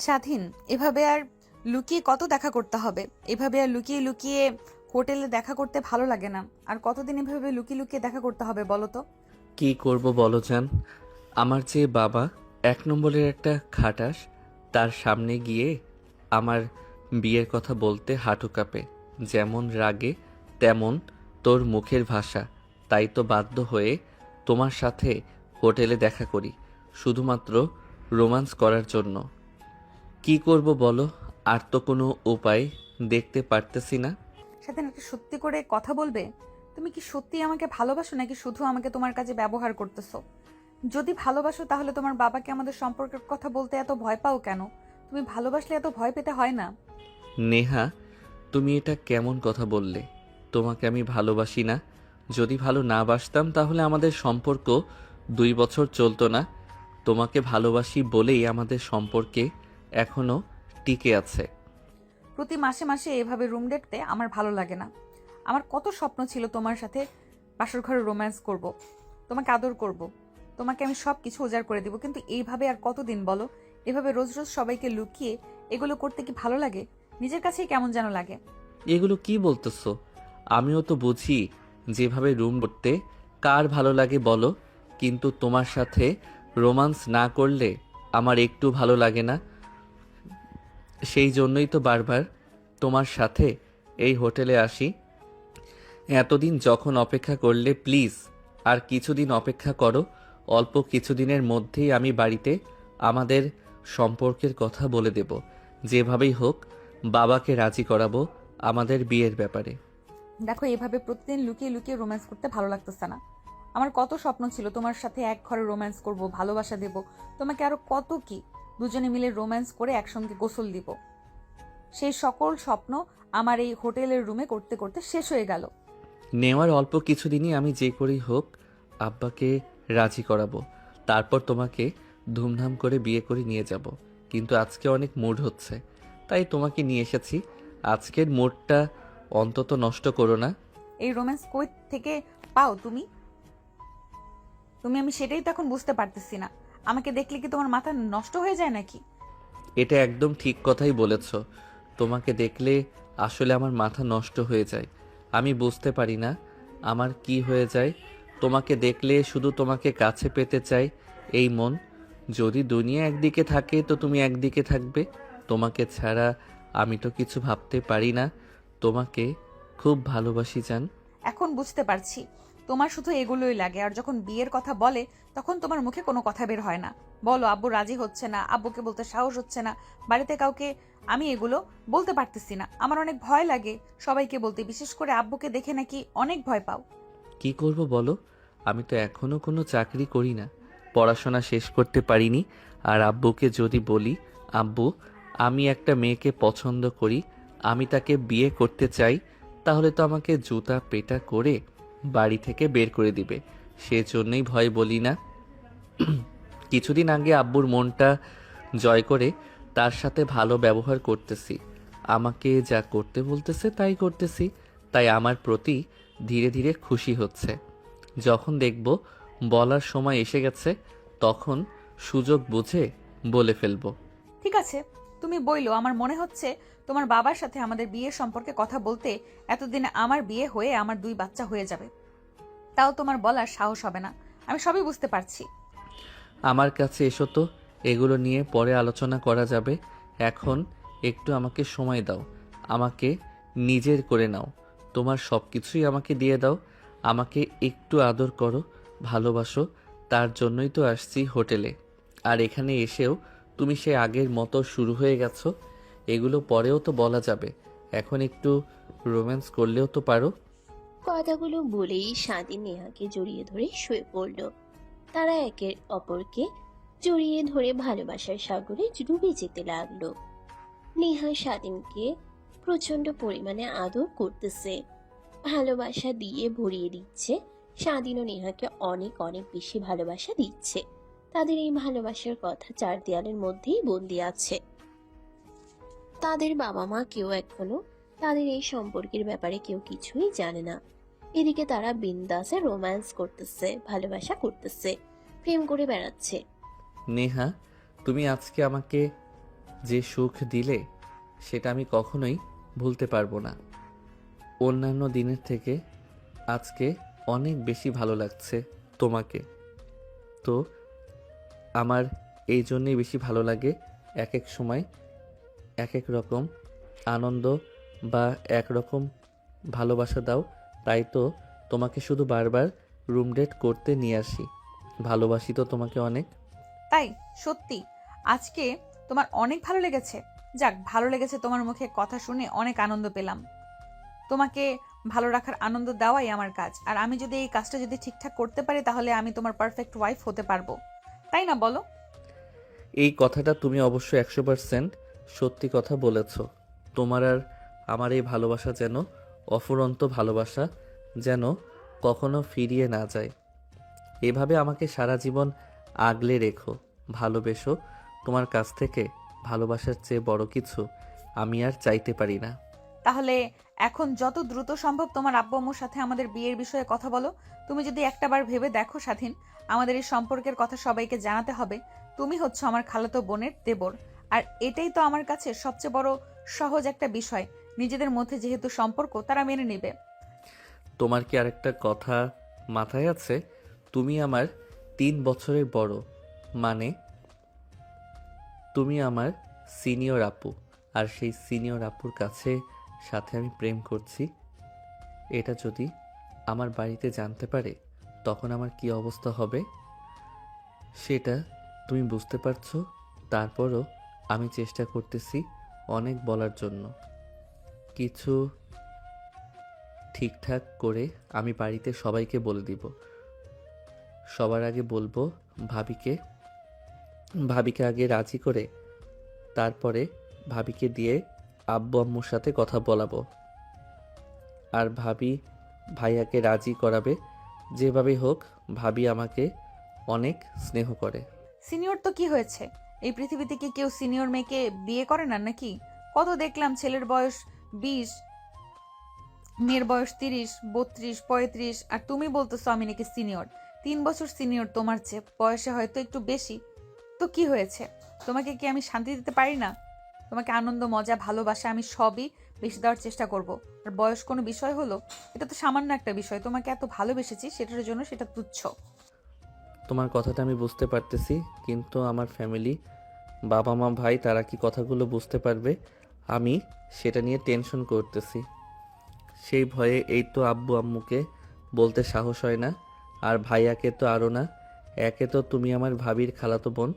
স্বাধীন, এভাবে আর লুকিয়ে কত দেখা করতে হবে? এভাবে আর লুকিয়ে লুকিয়ে হোটেলে দেখা করতে ভালো লাগে না। আর কতদিন এভাবে লুকিয়ে লুকিয়ে দেখা করতে হবে বলো তো? কি করব বলো জান। আমার যে বাবা 1 নম্বরের একটা খাটাস, তার সামনে গিয়ে আমার বিয়ের কথা বলতে হাঁটু কাঁপে। যেমন রাগে তেমন তোর মুখের ভাষা। তাই তো বাধ্য হয়ে তোমার সাথে হোটেলে দেখা করি, শুধুমাত্র রোমান্স করার জন্য। কি করব বলো, আর তো কোনো উপায় দেখতে পারতেছি না। স্বাধীন, একটা সত্যি করে কথা বলবে? তুমি কি সত্যি আমাকে ভালোবাসো নাকি শুধু আমাকে তোমার কাছে ব্যবহার করতেছো? যদি ভালোবাসো তাহলে তোমার বাবাকে আমাদের সম্পর্কের কথা বলতে এত ভয় পাও কেন? তুমি ভালোবাসলে এত ভয় পেতে হয় না। নেহা, তুমি এটা কেমন কথা বললে? তোমাকে আমি ভালোবাসি না। যদি ভালো না বাসতাম তাহলে আমাদের সম্পর্ক 2 বছর চলতো না। তোমাকে ভালোবাসি বলেই আমাদের সম্পর্কে এখনো টিকে আছে। প্রতি মাসে মাসে এভাবে রুম ডেটতে আমার ভালো লাগে না। আমার কত স্বপ্ন ছিল তোমার সাথে বাসর ঘরে রোম্যান্স করব, তোমাকে আদর করব, তোমাকে আমি সব কিছু উজাড় করে দিব, কিন্তু এইভাবে আর কতদিন বলো? এভাবে রোজ রোজ সবাইকে লুকিয়ে এগুলো করতে কি ভালো লাগে? নিজের কাছেই কেমন যেন লাগে। এগুলো কি বলতেছো? আমিও তো বুঝি যেভাবে রুম করতে কার ভালো লাগে বলো, কিন্তু তোমার সাথে রোমান্স না করলে আমার একটু ভালো লাগে না। সেই জন্যই তো বারবার তোমার সাথে এই হোটেলে আসি। এতদিন যখন অপেক্ষা করলে, প্লিজ আর কিছুদিন অপেক্ষা করো। অল্প কিছুদিনের মধ্যেই আমি বাড়িতে আমাদের সম্পর্কের কথা বলে দেব। যেভাবেই হোক বাবাকে রাজি করাবো আমাদের বিয়ের ব্যাপারে। দেখো, এভাবে প্রতিদিন লুকিয়ে লুকিয়ে রোম্যান্স করতে ভালো লাগতেছে না। আমার কত স্বপ্ন ছিল তোমার সাথে এক ঘরে রোম্যান্স করব, ভালোবাসা দেব তোমাকে, আরো কত কি, দুজনে মিলে রোম্যান্স করে একসঙ্গে গোসল দিব। সেই সকল স্বপ্ন আমার এই হোটেলের রুমে করতে করতে শেষ হয়ে গেল। নেওয়ার অল্প কিছুদিনই আমি যে করেই হোক আব্বাকে রাজি করাবো। তারপর তোমাকে ধুমধাম করে বিয়ে করে নিয়ে যাব। কিন্তু আজকে অনেক মুড হচ্ছে, তাই তোমাকে নিয়ে এসেছি। আজকের মুডটা অন্তত নষ্ট করো না। এই রোম্যান্স কই থেকে পাও তুমি? তুমি আমি সেটাই তো এখন বুঝতে পারতেছি না। আমাকে দেখলে কি তোমার মাথা নষ্ট হয়ে যায় নাকি? এটা একদম ঠিক কথাই বলেছ। তোমাকে দেখলে আসলে আমার মাথা নষ্ট হয়ে যায়। আমি বুঝতে পারি না আমার কি হয়ে যায়। তোমাকে দেখলে শুধু তোমাকে কাছে পেতে চাই এই মন। যদি দুনিয়া একদিকে থাকে তো তুমি একদিকে থাকবে। তোমাকে ছাড়া আমি তো কিছু ভাবতে পারি না। তোমাকে খুব ভালোবাসি জান। এখন বুঝতে পারছি তোমার শুধু এগুলোই লাগে, আর যখন বিয়ের কথা বলে তখন তোমার মুখে কোনো কথা বের হয় না। বলো আব্বু রাজি হচ্ছে না, আব্বুকে বলতে সাহস হচ্ছে না, বাড়িতে কাউকে আমি এগুলো বলতে পারতেছি না। আমার অনেক ভয় লাগে সবাইকে বলতে, বিশেষ করে আব্বুকে দেখে নাকি অনেক ভয় পাও। কি করব বলো? আমি তো এখনো কোনো চাকরি করি না, পড়াশোনা শেষ করতে পারিনি। আর আব্বুকে যদি বলি, আব্বু আমি একটা মেয়েকে পছন্দ করি, আমি তাকে বিয়ে করতে চাই, তাহলে তো আমাকে জুতা পেটা করে বাড়ি থেকে বের করে দিবে। সেজন্যই ভয় বলি না। কিছুদিন আগে আব্বুর মনটা জয় করে তার সাথে ভালো ব্যবহার করতেছি। আমাকে যা করতে বলতেছে তাই করতেছি। তাই আমার প্রতি ধীরে ধীরে খুশি হচ্ছে। যখন দেখব বলার সময় এসে গেছে, তখন সুযোগ বুঝে বলে ফেলবো। ঠিক আছে, তুমি বইলো। আমার মনে হচ্ছে তোমার বাবার সাথে আমাদের বিয়ের সম্পর্কে কথা বলতে এতদিনে আমার বিয়ে হয়ে আমার 2 বাচ্চা হয়ে যাবে, তাও তোমার বলার সাহস হবে না। আমি সবই বুঝতে পারছি। আমার কাছে এসো তো, এগুলো নিয়ে পরে আলোচনা করা যাবে। এখন একটু আমাকে সময় দাও। আমাকে নিজের করে নাও। তোমার সব কিছুই আমাকে দিয়ে দাও। আমাকে একটু আদর করো, ভালোবাসো। তার জন্যই তো আসছি হোটেলে। আর এখানে এসেও তুমি সে আগের মতো শুরু হয়ে গেছো। এগুলো পরেও তো বলা যাবে। এখন একটু রোম্যান্স করলেও তো পারো। কথাগুলো বলেই স্বাধীন নেহাকে জড়িয়ে ধরে শুয়ে পড়ল। তারা একে অপরকে জড়িয়ে ধরে ভালোবাসার সাগরে ডুবে যেতে লাগলো। নেহা স্বাধীনকে প্রচন্ড পরিমাণে আদর করতেছে, ভালোবাসা দিয়ে ভরিয়ে দিচ্ছে। স্বাধীনও নেহাকে অনেক অনেক বেশি ভালোবাসা দিচ্ছে। তাদের এই ভালোবাসার কথা 4 দেয়ালের মধ্যেই বন্দি আছে। তাদের বাবা মা কেউ এখনো তাদের এই সম্পর্কের ব্যাপারে কেউ কিছুই জানে না। এদিকে তারা বিন্দাসে রোম্যান্স করতেছে, ভালোবাসা করতেছে, প্রেম করে বেড়াচ্ছে। নেহা, তুমি আজকে আমাকে যে সুখ দিলে সেটা আমি কখনোই ভুলতে পারবো না। অন্যান্য দিনের থেকে আজকে অনেক বেশি ভালো লাগছে তোমাকে। তো আমার এই জন্যেই বেশি ভালো লাগে, এক এক সময় এক এক রকম আনন্দ বা একরকম ভালোবাসা দাও, তাই তো তোমাকে শুধু বারবার রুম ডেট করতে নিয়ে আসি। ভালোবাসি তো তোমাকে অনেক। তাই? সত্যি আজকে তোমার অনেক ভালো লেগেছে? যাক, ভালো লেগেছে, তোমার মুখে কথা শুনে অনেক আনন্দ পেলাম। তোমাকে ভালো রাখার আনন্দ দেওয়াই আমার কাজ, আর আমি যদি এই কাজটা যদি ঠিকঠাক করতে পারি তাহলে আমি তোমার পারফেক্ট ওয়াইফ হতে পারবো, তাই না বলো? এই কথাটা তুমি অবশ্যই 100% সত্যি কথা বলেছ। তোমার আর আমার এই ভালোবাসা যেন অফুরন্ত ভালোবাসা, যেন কখনো ফিরিয়ে না যায়। এভাবে আমাকে সারা জীবন আগলে রেখো, ভালোবেসো। তোমার কাছ থেকে ভালোবাসার চেয়ে বড় কিছু আমি আর চাইতে পারি না। তাহলে এখন যত দ্রুত সম্ভব তোমার আব্বু আম্মুর সাথে আমাদের বিয়ের বিষয়ে কথা বলো। তুমি যদি একটাবার ভেবে দেখো স্বাধীন, আমাদের এই সম্পর্কের কথা সবাইকে জানাতে হবে। তুমি হচ্ছে আমার খালাতো বোনের দেবর, আর এটাই তো আমার কাছে সবচেয়ে বড় সহজ একটা বিষয়। নিজেদের মধ্যে যেহেতু সম্পর্ক, তারা মেনে নেবে। তোমার কি আরেকটা কথা মাথায় আছে? তুমি আমার 3 বছরের বড়, মানে তুমি আমার সিনিয়র আপু, আর সেই সিনিয়র আপুর কাছে সাথে আমি প্রেম করছি। এটা যদি আমার বাড়িতে জানতে পারে তখন আমার কি অবস্থা হবে সেটা তুমি বুঝতে পারছো। তারপরও আমি চেষ্টা করতেছি অনেক বলার জন্য। কিছু ঠিকঠাক করে আমি বাড়িতে সবাইকে বলে দিব। সবার আগে বলবো ভাবিকে। ভাবিকে আগে রাজি করে তারপরে ভাবিকে দিয়ে আব্বু আম্মুর সাথে কথা বলাবো, আর ভাবি ভাইয়াকে রাজি করাবে। যেভাবে হোক, ভাবি আমাকে অনেক স্নেহ করে। সিনিয়র তো কি হয়েছে? এই পৃথিবীতে কি কেউ সিনিয়র মেয়েকে বিয়ে করে না নাকি? কত দেখলাম ছেলের বয়স 20, মেয়ের বয়স 30, 32, 35, আর তুমি বলতেছো আমি নাকি সিনিয়র। 3 বছর সিনিয়র তোমার চেয়ে, বয়সে হয়তো একটু বেশি। তো কি হয়েছে? তোমাকে কি আমি শান্তি দিতে পারি না? তোমাকে আনন্দ, মজা, ভালোবাসা আমি সবই বেশি দেওয়ার চেষ্টা করব। আর বয়স কোনো বিষয় হলো? এটা তো সামান্য একটা বিষয়। তোমাকে এত ভালোবেসেছি, সেটার জন্য সেটা তুচ্ছ। তোমার কথাটা আমি বুঝতে পারতেছি, কিন্তু আমার ফ্যামিলি, বাবা মা ভাই, তারা কি কথাগুলো বুঝতে পারবে? আমি সেটা নিয়ে টেনশন করতেছি। সেই ভয়ে এই তো আব্বু আম্মুকে বলতে সাহস হয় না, আর ভাইয়াকে তো আরও না। একে তো তুমি আমার ভাবির খালাতো বোন,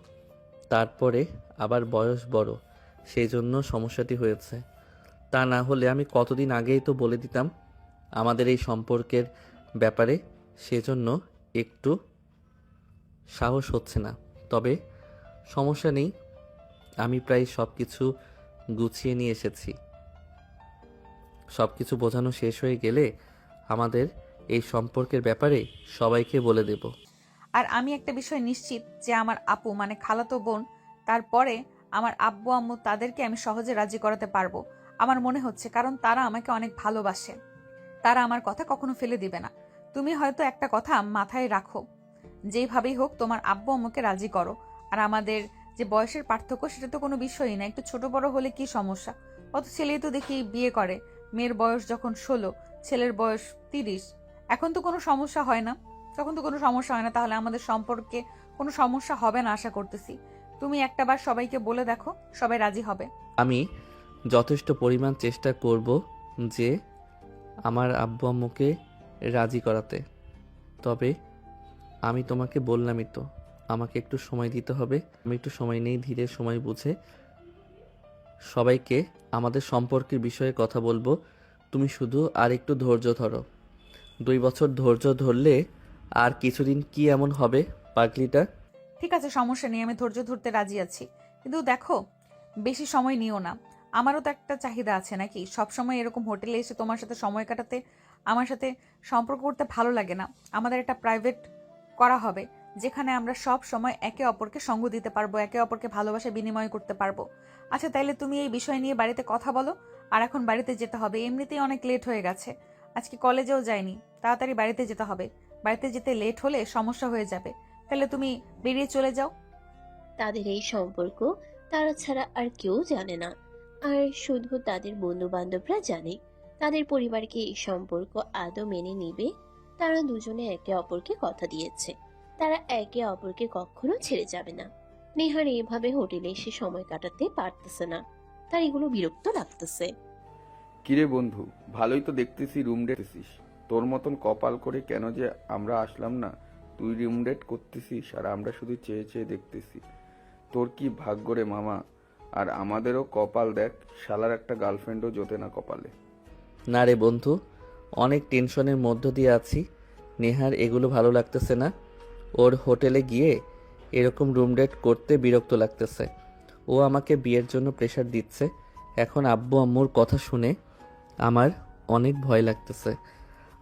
তারপরে আবার বয়স বড়, সেই জন্য সমস্যাটি হয়েছে। তা না হলে আমি কতদিন আগেই তো বলে দিতাম আমাদের এই সম্পর্কের ব্যাপারে। সেজন্য একটু সাহস হচ্ছে না। তবে সমস্যা নেই, আমি প্রায় সব কিছু গুছিয়ে নিয়ে এসেছি। সব কিছু বোঝানো শেষ হয়ে গেলে আমাদের এই সম্পর্কের ব্যাপারে সবাইকে বলে দেব। আর আমি একটা বিষয় নিশ্চিত যে আমার আপু মানে খালাতো বোন, তারপরে আমার আব্বু আম্মু, তাদেরকে আমি সহজে রাজি করাতে পারবো। আমার মনে হচ্ছে, কারণ তারা আমাকে অনেক ভালোবাসে। তারা আমার কথা কখনো ফেলে দিবে না। তুমি হয়তো একটা কথা মাথায় রাখো, যেইভাবেই হোক তোমার আব্বু আম্মুকে রাজি করো। আর আমাদের যে বয়সের পার্থক্য, সেটা তো কোনো বিষয়ই না। একটু ছোট বড় হলে কি সমস্যা? কত ছেলেই তো দেখি বিয়ে করে, মেয়ের বয়স যখন 16, ছেলের বয়স 30। এখন তো কোনো সমস্যা হয় না। তখন তো কোনো সমস্যা হয় না। তাহলে আমাদের সম্পর্কে কোনো সমস্যা হবে না আশা করতেছি। তুমি একটাবার সবাইকে বলে দেখো, সবাই রাজি হবে। আমি যথেষ্ট পরিমাণ চেষ্টা করব যে আমার আব্বু আম্মুকে রাজি করাতে। তবে আমি তোমাকে বললামই তো, আমাকে একটু সময় দিতে হবে। আমি একটু সময় নেই, ধীরে সময় বুঝে সবাইকে আমাদের সম্পর্কের বিষয়ে কথা বলবো। তুমি শুধু আর একটু ধৈর্য ধরো। 2 বছর ধৈর্য ধরলে আর কিছুদিন কি এমন হবে পাগলিটা? ঠিক আছে, সমস্যা নেই, আমি ধৈর্য ধরতে রাজি আছি। কিন্তু দেখো, বেশি সময় নিও না। আমারও তো একটা চাহিদা আছে নাকি? সব সময় এরকম হোটেলে এসে তোমার সাথে সময় কাটাতে, আমার সাথে সম্পর্ক করতে ভালো লাগে না। আমাদের একটা প্রাইভেট করা হবে, যেখানে আমরা সব সময় একে অপরকে সঙ্গ দিতে পারবো, একে অপরকে ভালোবাসা বিনিময় করতে পারবো। আচ্ছা, তাইলে তুমি এই বিষয় নিয়ে বাড়িতে কথা বলো। আর এখন বাড়িতে যেতে হবে, এমনিতেই অনেক লেট হয়ে গেছে। আজকে কলেজেও যাইনি, তাড়াতাড়ি বাড়িতে যেতে হবে। বাড়িতে যেতে লেট হলে সমস্যা হয়ে যাবে। তাহলে তুমি বেরিয়ে চলে যাও। তাদের এই সম্পর্ক তারা ছাড়া আর কেউ জানে না। আর শুধু তাদের বন্ধু বান্ধবরা জানে। তাদের পরিবারকে এই সম্পর্ক আদৌ মেনে নিবে। তারা দুজনে একে অপরকে কথা দিয়েছে, তারা একে অপরকে কখনো ছেড়ে যাবে না। নেহার এইভাবে হোটেলে এসে সময় কাটাতে পারতেছে না, তার এগুলো বিরক্ত লাগতেছে। কিরে বন্ধু, ভালোই তো দেখতেছি রুম ডেটেছিস। তোর মতন কপাল করে কেন যে আমরা আসলাম না। তুই রুম ডেট করতেছিস আর আমরা শুধু চেয়ে চেয়ে দেখতেছি। তোর কি ভাগ্য রে মামা। আর আমাদেরও কপাল দেখ, শালার একটা গার্লফ্রেন্ডও জোটে না কপালে। না রে বন্ধু, অনেক টেনশনের মধ্য দিয়ে আছি। নেহার এগুলো ভালো লাগতেছে না। ওর হোটেলে গিয়ে এরকম রুম ডেট করতে বিরক্ত লাগতেছে। ও আমাকে বিয়ের জন্য প্রেশার দিচ্ছে। এখন আব্বু আম্মুর কথা শুনে আমার অনেক ভয় লাগতেছে।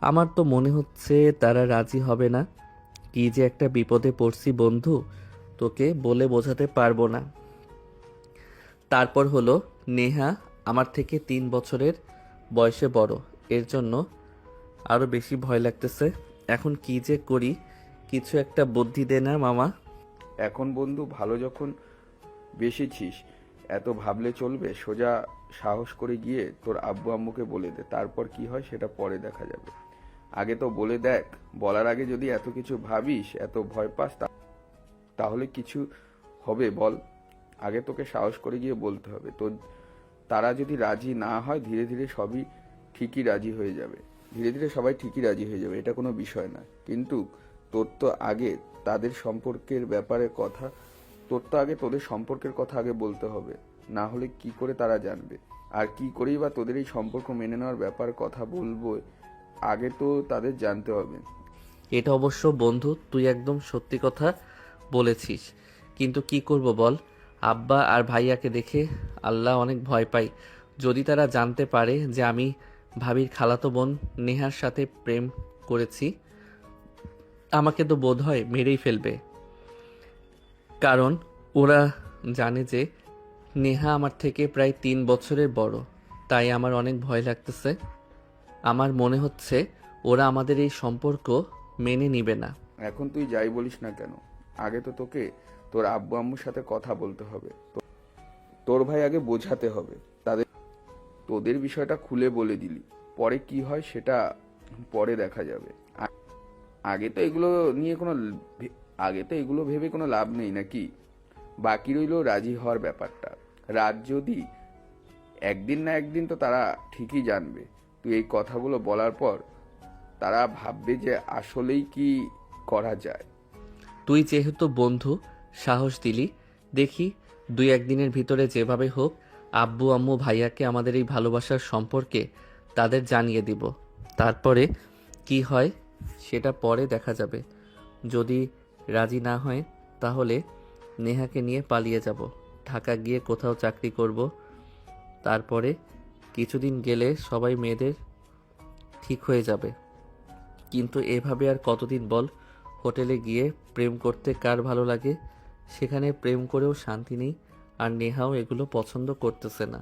আমার তো মনে হচ্ছে তারা রাজি হবে না। কি যে একটা বিপদে পড়ছি বন্ধু, তোকে বলে বোঝাতে পারবো না। তারপর হলো, নেহা আমার থেকে 3 বছরের বয়সে বড়, এর জন্য আরও বেশি ভয় লাগতেছে। এখন কি যে করি, কিছু একটা বুদ্ধি দে না মামা। এখন বন্ধু ভালো যখন বেশিছিস, এত ভাবলে চলবে? সোজা সাহস করে গিয়ে তোর আব্বু আম্মুকে বলে দে, তারপর কি হয় সেটা পরে দেখা যাবে। আগে তো বলে দেখ। বলার আগে যদি এত কিছু ভাবিস, এত ভয় পাস, তাহলে কিছু হবে বল? আগে তোকে সাহস করে গিয়ে বলতে হবে। তো তারা যদি রাজি না হয়, ধীরে ধীরে সবই ঠিকই রাজি হয়ে যাবে। ধীরে ধীরে সবাই ঠিকই রাজি হয়ে যাবে, এটা কোনো বিষয় না। কিন্তু তোর তো আগে তাদের সম্পর্কের ব্যাপারে কথা তোদের সম্পর্কের কথা আগে বলতে হবে। না হলে কি করে তারা জানবে? আর কি করেই বা তোদের এই সম্পর্ক মেনে নেওয়ার ব্যাপারে কথা বলবো, আগে তো তাদের জানতে হবে। এটা অবশ্য বন্ধু, তুই একদম সত্যি কথা বলেছিস। কিন্তু কি করব বল, আব্বা আর ভাইয়াকে দেখে আল্লাহ অনেক ভয় পাই। যদি তারা জানতে পারে যে আমি ভাবির খালাতো বোন নেহার সাথে প্রেম করেছি, আমাকে তো বোধহয় মেরেই ফেলবে। কারণ ওরা জানে যে নেহা আমার থেকে প্রায় 3 বছরের বড়। তাই আমার অনেক ভয় লাগতেছে। আমার মনে হচ্ছে ওরা আমাদের এই সম্পর্ক মেনে নিবে না। এখন তুই যাই বলিস না কেন, আগে তো তোকে তোর আব্বু আম্মুর সাথে কথা বলতে হবে। তোর ভাই আগে বোঝাতে হবে তোদের বিষয়টা খুলে বলে দিলি। পরে কি হয় সেটা পরে দেখা যাবে। আগে তো এগুলো নিয়ে আগে তো এগুলো ভেবে কোনো লাভ নেই নাকি? বাকি রইল রাজি হওয়ার ব্যাপারটা। রাত যদি একদিন না একদিন তো তারা ঠিকই জানবে। তুই এই কথাগুলো বলার পর তারা ভাববে যে আসলেই কি করা যায়। তুই যেহেতু বন্ধু, সাহস দিলি, দেখি 2-1 দিনের ভিতরে যেভাবে হোক আব্বু আম্মু ভাইয়াকে আমাদের এই ভালোবাসার সম্পর্কে তাদের জানিয়ে দিব। তারপরে কি হয় সেটা পরে দেখা যাবে। যদি রাজি না হয় তাহলে নেহাকে নিয়ে পালিয়ে যাব, ঢাকা গিয়ে কোথাও চাকরি করব। তারপরে কিছুদিন গেলে সবাই মেয়েদের ঠিক হয়ে যাবে। কিন্তু এভাবে আর কতদিন বল? হোটেলে গিয়ে প্রেম করতে কার ভালো লাগে? সেখানে প্রেম করেও শান্তি নেই, আর নেহাও এগুলো পছন্দ করতেছে না।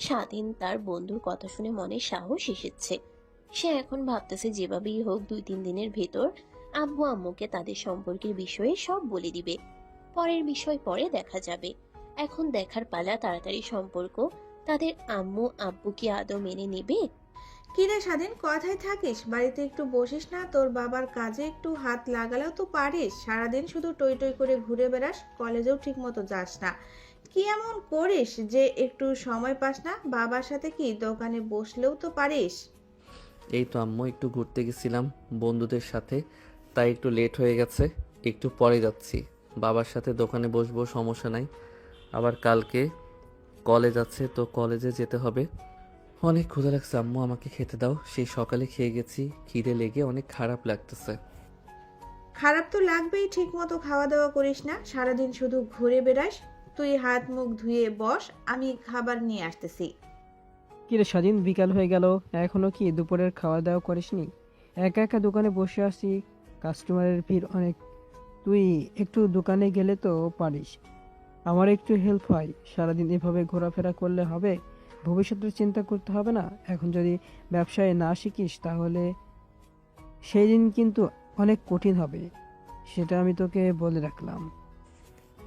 স্বাধীন তার বন্ধুর কথা শুনে মনে সাহস এসেছে। সে এখন ভাবতেছে যেভাবেই হোক 2-3 দিনের ভেতর আব্বু আম্মুকে তাদের সম্পর্কের বিষয়ে সব বলে দিবে। পরের বিষয় পরে দেখা যাবে। এখন দেখার পালা তাড়াতাড়ি সম্পর্ক তাদের আম্মু আব্বু কি আদৌ মেনে নেবে। কিরে স্বাধীন, কথায় থাকিস? বাড়িতে একটু বসিস না? তোর বাবার কাজে একটু হাত লাগালেও তো পারিস। সারাদিন শুধু টই টই করে ঘুরে বেড়াস, কলেজেও ঠিক মতো যাস না। কি এমন করিস যে একটু সময় পাস না? বাবার সাথে কি দোকানে বসলেও তো পারিস। এই তো আম্মু, একটু ঘুরতে গেছিলাম বন্ধুদের সাথে, তাই একটু লেট হয়ে গেছে। একটু পরে যাচ্ছি। বাবার সাথে দোকানে বসবো, সমস্যা নাই। আবার কালকে কলেজ আছে, তো কলেজে যেতে হবে। অনেক ক্ষুধা লাগছে আম্মু, আমাকে খেতে দাও। সেই সকালে খেয়ে গেছি, খিদে লেগে অনেক খারাপ লাগতেছে। খারাপ তো লাগবেই, ঠিক মতো খাওয়া দাওয়া করিস না, সারাদিন শুধু ঘুরে বেড়াস। তুই হাত মুখ ধুয়ে বস, আমি খাবার নিয়ে আসতেছি। কিরে স্বাধীন, বিকাল হয়ে গেল, এখনো কি দুপুরের খাওয়া দাওয়া করিসনি? একা একা দোকানে বসে আছি, কাস্টমারের ভিড় অনেক। তুই একটু দোকানে গেলে তো পারিস, আমার একটু হেল্প হয়। সারাদিন এভাবে ঘোরাফেরা করলে হবে? ভবিষ্যতের চিন্তা করতে হবে না? এখন যদি ব্যবসায় না শিখিস তাহলে সেই দিন কিন্তু অনেক কঠিন হবে, সেটা আমি তোকে বলে রাখলাম।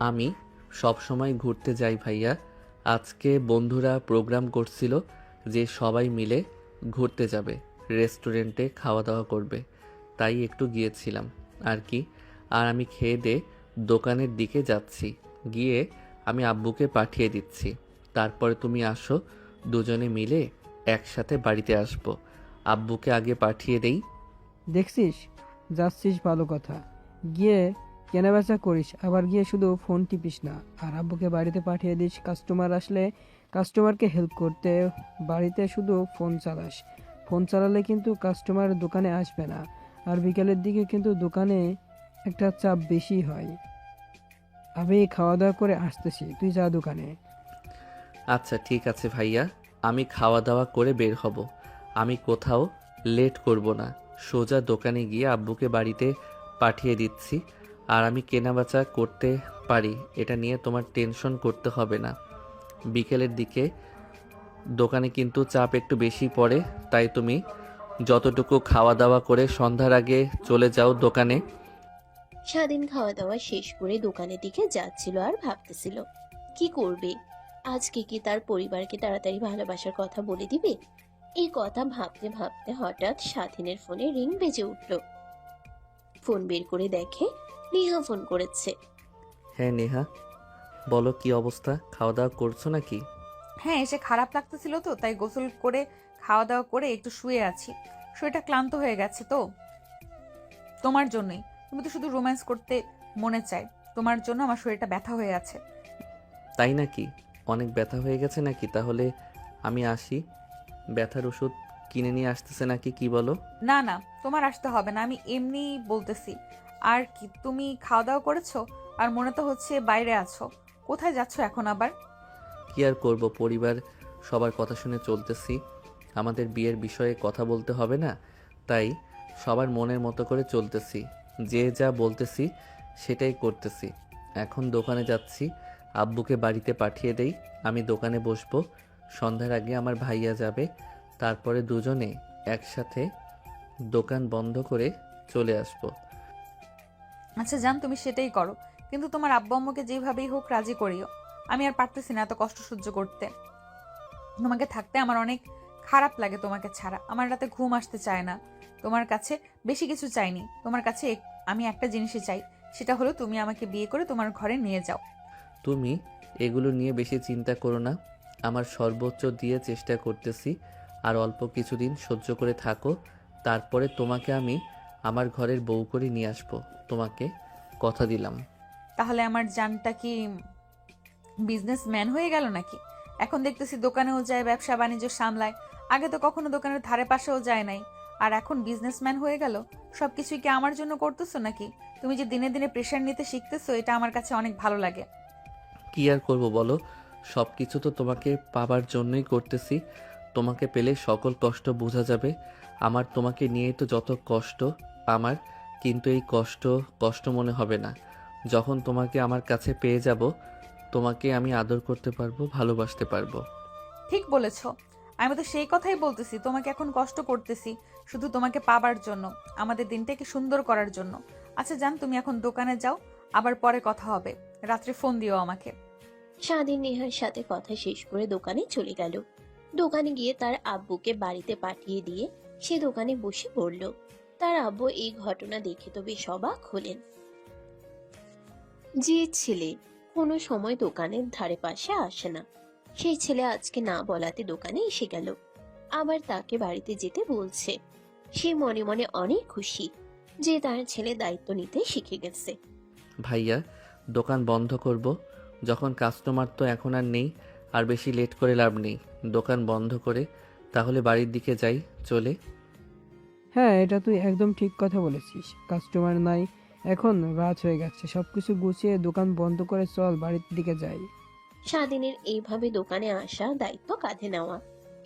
আমি সব সময় ঘুরতে যাই ভাইয়া। আজকে বন্ধুরা প্রোগ্রাম করছিল যে সবাই মিলে ঘুরতে যাবে, রেস্টুরেন্টে খাওয়া দাওয়া করবে, তাই একটু গিয়েছিলাম আর কি। আর আমি খেয়ে দিয়ে দোকানের দিকে যাচ্ছি, গিয়ে আমি আব্বুকে পাঠিয়ে দিচ্ছি। তারপরে তুমি আসো, দুজনে মিলে একসাথে বাড়িতে আসবো। আব্বুকে আগে পাঠিয়ে দেই। দেখছিস, যাচ্ছিস ভালো কথা, গিয়ে কেনাবেচা করিস, আবার গিয়ে শুধু ফোন টিপিস না। আর আব্বুকে বাড়িতে পাঠিয়ে দিস, কাস্টমার আসলে কাস্টমারকে হেল্প করতে। বাড়িতে শুধু ফোন চালাস, ফোন চালালে কিন্তু কাস্টমার দোকানে আসবে না। আর বিকেলের দিকে কিন্তু দোকানে একটা চাপ বেশি হয়। আমি খাওয়া দাওয়া করে আসতেছি, তুই যা দোকানে। আচ্ছা ঠিক আছে ভাইয়া, আমি খাওয়া দাওয়া করে বের হব। আমি কোথাও লেট করব না, সোজা দোকানে গিয়ে আব্বুকে বাড়িতে পাঠিয়ে দিচ্ছি। আর আমি কেনাবেচা করতে পারি, এটা নিয়ে তোমার টেনশন করতে হবে না। বিকেলের দিকে দোকানে কিন্তু চাপ একটু বেশি পড়ে, তাই তুমি যতটুকু খাওয়া দাওয়া করে সন্ধ্যার আগে চলে যাও দোকানে। স্বাধীন খাওয়া দাওয়া শেষ করে দোকানের দিকে যাচ্ছিল আর ভাবতেছিল কি করবে। আজকে কি তার পরিবারকে তাড়াতাড়ি ভালোবাসার কথা বলে দিবে? এই কথা ভাবতে ভাবতে হঠাৎ স্বাধীনের ফোনে রিং বেজে উঠল। ফোন বের করে দেখে নেহা ফোন করেছে। হ্যাঁ নেহা, বলো কি অবস্থা, খাওয়া দাওয়া করছো নাকি? হ্যাঁ, এসে খারাপ লাগতেছিল তো, তাই গোসল করে খাওয়া দাওয়া করে একটু শুয়ে আছি। শরীরটা ক্লান্ত হয়ে গেছে তো, তোমার জন্যই। তুমি তো শুধু রোম্যান্স করতে মনে চায়, তোমার জন্য আমার শরীরটা ব্যথা হয়ে আছে। তাই নাকি? অনেক ব্যথা হয়ে গেছে নাকি? তাহলে আমি আসি, ব্যথার ওষুধ কিনে নিয়ে আসতেছে নাকি, কি বলো? না না, তোমার আসতে হবে না, আমি এমনি বলতেছি। আর কি, তুমি খাওয়া দাওয়া করেছো? আর মনে তো হচ্ছে বাইরে আছো। কোথায় যাচ্ছো এখন আবার? কি আর করব, পরিবার সবার কথা শুনে চলতেছি। আমাদের বিয়ের বিষয়ে কথা বলতে হবে না, তাই সবার মনের মতো করে চলতেছি। যে যা বলতেছি সেটাই করতেছি। এখন দোকানে যাচ্ছি, আব্বুকে বাড়িতে পাঠিয়ে দেই। আমি দোকানে বসবো, সন্ধ্যার আগে আমার ভাইয়া যাবে, তারপরে দুজনে একসাথে দোকান বন্ধ করে চলে আসবো। আচ্ছা জান, তুমি সেটাই করো, কিন্তু তোমার আব্বু আম্মুকে যেভাবেই হোক রাজি করিও। আমি আর পারতেছি না এত কষ্ট সহ্য করতে। তোমাকে থাকতে আমার অনেক খারাপ লাগে, তোমাকে ছাড়া আমার রাতে ঘুম আসতে চায় না। তোমার কাছে বেশি কিছু চাইনি, তোমার কাছে আমি একটা জিনিসই চাই, সেটা হলো তুমি আমাকে বিয়ে করে তোমার ঘরে নিয়ে যাও। তুমি এগুলো নিয়ে বেশি চিন্তা করো না, আমার সর্বোচ্চ দিয়ে চেষ্টা করতেছি। আর অল্প কিছুদিন সহ্য করে থাকো, তারপরে তোমাকে আমি আমার ঘরের বউ করে নিয়ে আসবো, তোমাকে কথা দিলাম। তাহলে আমার জানটা কি বিজনেসম্যান হয়ে গেল নাকি? এখন দেখতেছি দোকানেও যায়, ব্যবসা বাণিজ্য সামলায়। আগে তো কখনো দোকানের ধারে পাশেও যায় নাই, আর এখন বিজনেসম্যান হয়ে গেল। সবকিছুই কি আমার জন্য করতেছো নাকি? তুমি যে দিনে দিনে প্রেশার নিতে শিখতেছো, এটা আমার কাছে অনেক ভালো লাগে। কি আর করব বলো, সব কিছু তো তোমাকে পাবার জন্যই করতেছি। তোমাকে পেলে সকল কষ্ট বোঝা যাবে। আমার তোমাকে নিয়ে তো যত কষ্ট আমার, কিন্তু এই কষ্ট কষ্ট মনে হবে না যখন তোমাকে আমার কাছে পেয়ে যাব। তোমাকে আমি আদর করতে পারবো, ভালোবাসতে পারবো। ঠিক বলেছো, আমি তো সেই কথাই বলতেছি। তোমাকে এখন কষ্ট করতেছি শুধু তোমাকে পাবার জন্য, আমাদের দিনটাকে সুন্দর করার জন্য। আচ্ছা জান, তুমি এখন দোকানে যাও, আবার পরে কথা হবে। রাত্রে ফোন দিও আমাকে। স্বাধীন নেহার সাথে কথা শেষ করে দোকানে চলে গেল। দোকানে গিয়ে তার আব্বুকে বাড়িতে পাঠিয়ে দিয়ে সে দোকানে বসে পড়ল। তার আব্বু এই ঘটনা দেখে তো বেশ অবাক হলেন। যে ছেলে কোনো সময় দোকানের ধারে পাশে আসে না, সেই ছেলে আজকে না বলাতে দোকানে এসে গেল, আবার তাকে বাড়িতে যেতে বলছে। সে মনে মনে অনেক খুশি যে তার ছেলে দায়িত্ব নিতে শিখে গেছে। ভাইয়া, দোকান বন্ধ করব যখন, কাস্টমার তো এখন আর নেই। আর বেশি লেট করে লাভ নেই, দোকান বন্ধ করে তাহলে বাড়ির দিকে যাই চলে। হ্যাঁ, এটা তুই একদম ঠিক কথা বলেছিস। কাস্টমার নাই, এখন রাত হয়ে গেছে, সবকিছু গুছিয়ে দোকান বন্ধ করে চল বাড়ির দিকে যাই। স্বাধীনের এইভাবে দোকানে আসা, দায়িত্ব কাঁধে নেওয়া,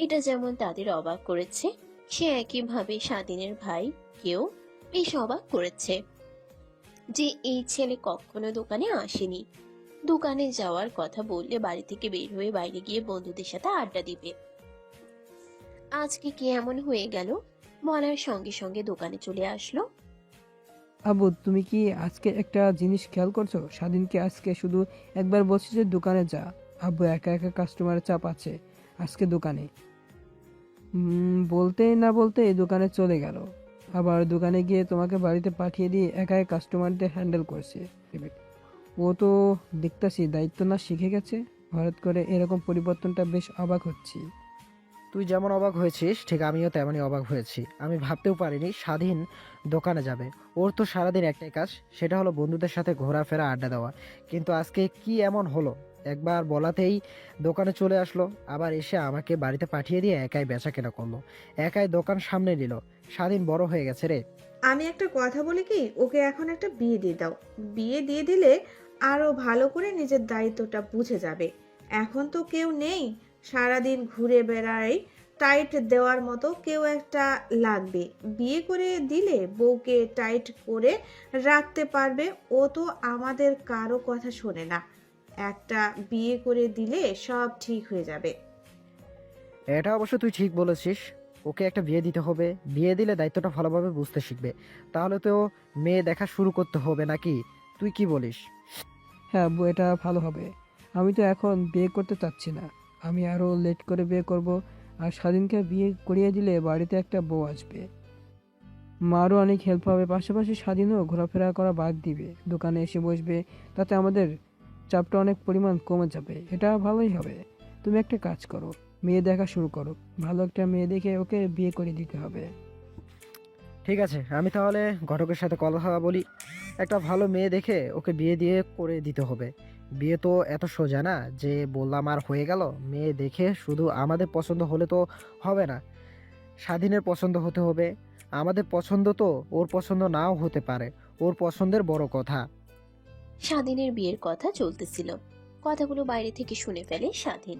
এটা যেমন তাদের অবাক করেছে, সে একইভাবে স্বাধীনের ভাই কেউ বেশ অবাক করেছে যে এই ছেলে কখনো দোকানে আসেনি। দোকানে যাওয়ার কথা বললে বাড়ি থেকে বের হয়ে বাইরে গিয়ে বন্ধুদের সাথে আড্ডা দিবে। আজকে কি এমন হয়ে গেল? বলার সঙ্গে সঙ্গে দোকানে চলে আসলো। আবু, তুমি কি আজকে একটা জিনিস খেয়াল করছো? স্বাধীনকে আজকে শুধু একবার বলছি যে দোকানে যা। আব্বু একা একা কাস্টমারের চাপ আছে আজকে দোকানে। বলতে না বলতে এই দোকানে চলে গেল। আবার দোকানে গিয়ে তোমাকে বাড়িতে পাঠিয়ে দিয়ে একাই কাস্টমারদের হ্যান্ডেল করছে। ও তো দেখতাছি দায়িত্ব না শিখে গেছে। হঠাৎ করে এরকম পরিবর্তনটা বেশ অবাক হচ্ছি। তুই যেমন অবাক হয়েছিস ঠিক আমিও তেমনই অবাক হয়েছি। আমি ভাবতেও পারিনি স্বাধীন দোকানে যাবে। ওর তো সারাদিন একটাই কাজ, সেটা হলো বন্ধুদের সাথে ঘোরাফেরা আড্ডা দেওয়া। কিন্তু আজকে কি এমন হলো? একবার বলাতেই দোকানে চলে আসলো, আবার এসে আমাকে বাড়িতে পাঠিয়ে দিয়ে একাই বেচা কেনা করলো, একাই দোকান সামনে নিল। স্বাধীন বড় হয়ে গেছে রে। আমি একটা কথা বলি কি, ওকে এখন একটা বিয়ে দিয়ে দাও। বিয়ে দিয়ে দিলে আরো ভালো করে নিজের দায়িত্বটা বুঝে যাবে। এখন তো কেউ নেই, সারাদিন ঘুরে বেড়ায়, টাইট দেওয়ার মতো কেউ একটা লাগবে। বিয়ে করে দিলে বউকে টাইট করে রাখতে পারবে। ও তো আমাদের কারো কথা শোনে না। একটা বিয়ে করে দিলে সব ঠিক হয়ে যাবে। এটা অবশ্য তুই ঠিক বলেছিস। ওকে একটা বিয়ে দিতে হবে। বিয়ে দিলে দায়িত্বটা ভালোভাবে বুঝতে শিখবে। তাহলে তো মেয়ে দেখা শুরু করতে হবে নাকি? তুই কি বলিস? হ্যাঁ আব্বু, এটা ভালো হবে। আমি তো এখন বিয়ে করতে চাচ্ছি না। আমি আরও লেট করে বিয়ে করব। আর স্বাধীনকে বিয়ে করিয়ে দিলে বাড়িতে একটা বউ আসবে, মারও অনেক হেল্প হবে। পাশাপাশি স্বাধীনও ঘোরাফেরা করা বাদ দিবে, দোকানে এসে বসবে। তাতে আমাদের চাপটা অনেক পরিমাণ কমে যাবে। এটা ভালোই হবে। তুমি একটা কাজ করো, মেয়ে দেখা শুরু করো। ভালো একটা মেয়ে দেখে ওকে বিয়ে করে দিতে হবে। ঠিক আছে, আমি তাহলে ঘটকের সাথে কথা বলি। একটা ভালো মেয়ে দেখে ওকে বিয়ে দিয়ে করে দিতে হবে। বিয়ে তো এত সোজা না যে বললাম আর হয়ে গেল। মেয়ে দেখে শুধু আমাদের পছন্দ হলে তো হবে না, স্বাধীনের পছন্দ হতে হবে। আমাদের পছন্দ তো ওর পছন্দ নাও হতে পারে। ওর পছন্দের বড় কথা। স্বাধীনের বিয়ের কথা চলতেছিল। কথাগুলো বাইরে থেকে শুনে ফেলে স্বাধীন।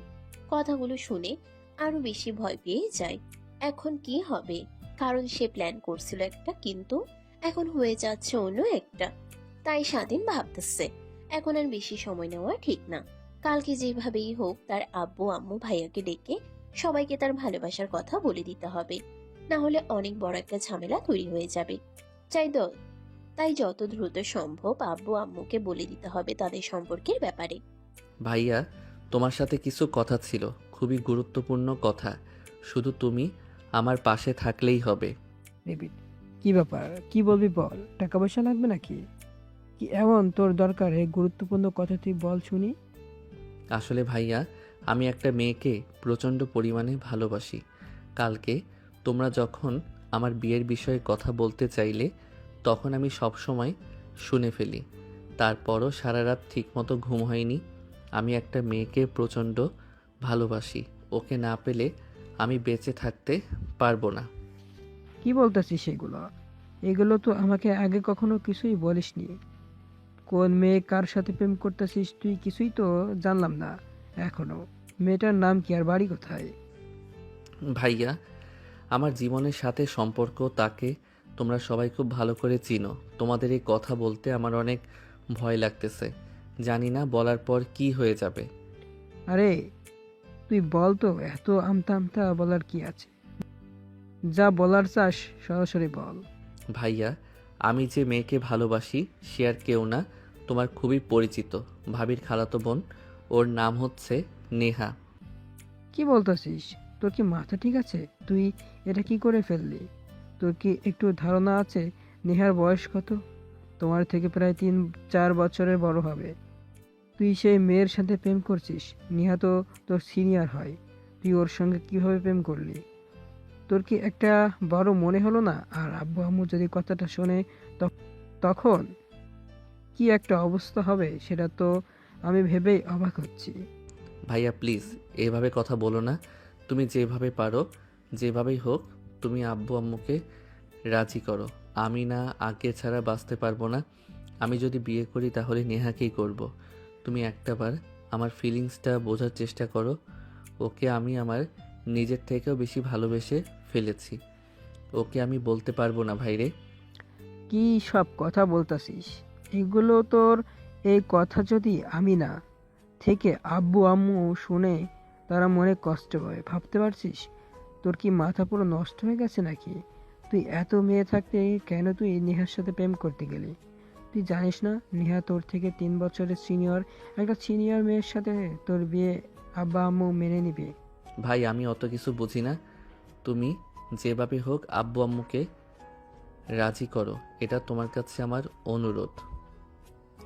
কথাগুলো শুনে আরো বেশি ভয় পেয়ে যায়। এখন কি হবে? কারণ সে প্ল্যান করছিল একটা, কিন্তু এখন হয়ে যাচ্ছে অন্য একটা। তাই স্বাধীন ভাবতেছে এখন আর বেশি সময় নেওয়া ঠিক না। কালকে যেভাবেই হোক তার আব্বু আম্মু ভাইয়াকে ডেকে সবাইকে তার ভালোবাসার কথা বলে দিতে হবে, না হলে অনেক বড় একটা ঝামেলা তৈরি হয়ে যাবে। তাই যত দ্রুত সম্ভব আব্বু আম্মুকে বলে দিতে হবে তাদের সম্পর্কের ব্যাপারে। ভাইয়া, তোমার সাথে কিছু কথা ছিল, খুবই গুরুত্বপূর্ণ কথা। শুধু তুমি আমার পাশে থাকলেই হবে। ডেভিড, কি ব্যাপার? কি বলবি বল। টাকা পয়সা লাগবে নাকি? কি এমন তোর দরকার? এই গুরুত্বপূর্ণ কথা তুই বল শুনি। আসলে ভাইয়া, আমি একটা মেয়েকে প্রচণ্ড পরিমাণে ভালোবাসি। কালকে তোমরা যখন আমার বিয়ের বিষয়ে কথা বলতে চাইলে তখন আমি সব সময় শুনে ফেলি। তারপরও সারা রাত ঠিকমতো ঘুম হয়নি। আমি একটা মেয়েকে প্রচণ্ড ভালোবাসি। ওকে না পেলে আমি বেঁচে থাকতে পারবো না। কি বলতেছিস সেগুলো? এগুলো তো আমাকে আগে কখনো কিছুই বলিসনি। কোন মেয়ে কার সাথে প্রেম করতেছিস তুই কিছুই তো জানলাম না এখনো। মেয়েটার নাম কি আর বাড়ি কোথায়? ভাইয়া, আমার জীবনের সাথে সম্পর্ক, তাকে তোমরা সবাই খুব ভালো করে চিনো। তোমাদের এই কথা বলতে আমার অনেক ভয় লাগতেছে। জানি না বলার পর কি হয়ে যাবে। আরে তুই বল তো, এত আমতা আমতা বলার কি আছে? যা বলার চাস সরাসরি বল। ভাইয়া, আমি যে মেয়েকে ভালোবাসি সে আর কেউ না, তোমার খুবই পরিচিত ভাবির খালাতো বোন। ওর নাম হচ্ছে নেহা। কি বলতেছিস? তোর কি মাথা ঠিক আছে? তুই এটা কি করে ফেললি? তোর কি একটু ধারণা আছে নেহার বয়স কত? তোমার থেকে প্রায় 3-4 বছরের বড় হবে। তুই সেই মেয়ের সাথে প্রেম করছিস। নেহা তো তোর সিনিয়র হয়। তুই ওর সঙ্গে কিভাবে প্রেম করলি? তোর কি একটা বড় মনে হলো না? আর আব্বু আম্মু যদি কথাটা শোনে তখন কি একটা অবস্থা হবে সেটা তো আমি ভেবেই অবাক হচ্ছি। ভাইয়া প্লিজ এভাবে কথা বলো না। তুমি যেভাবে পারো, যেভাবেই হোক, তুমি আব্বু আম্মুকে রাজি করো। আমি না আগে ছাড়া বাঁচতে পারবো না। আমি যদি বিয়ে করি তাহলে নেহাকেই করব। তুমি একটাবার আমার ফিলিংসটা বোঝার চেষ্টা করো। ওকে আমি আমার নিজের থেকেও বেশি ভালোবেসে ফেলেছি। ওকে আমি বলতে পারবো না ভাইরে। কি সব কথা বলতাছিস এগুলো? তোর এই কথা যদি আমি না থেকে আব্বু আম্মু শুনে তারা মনে কষ্ট পাবে, ভাবতে পারছিস? তোর কি মাথা পুরো নষ্ট হয়ে গেছে নাকি? তুই এত মেয়ে থাকতে কেন তুই নেহার সাথে প্রেম করতে গেলি? তুই জানিস না নেহা তোর থেকে 3 বছরের সিনিয়র? একটা সিনিয়র মেয়ের সাথে তোর বিয়ে আব্বা আম্মু মেনে নিবে? ভাই আমি অত কিছু বুঝি না। তুমি যেভাবে হোক আব্বু আম্মুকে রাজি করো, এটা তোমার কাছে আমার অনুরোধ।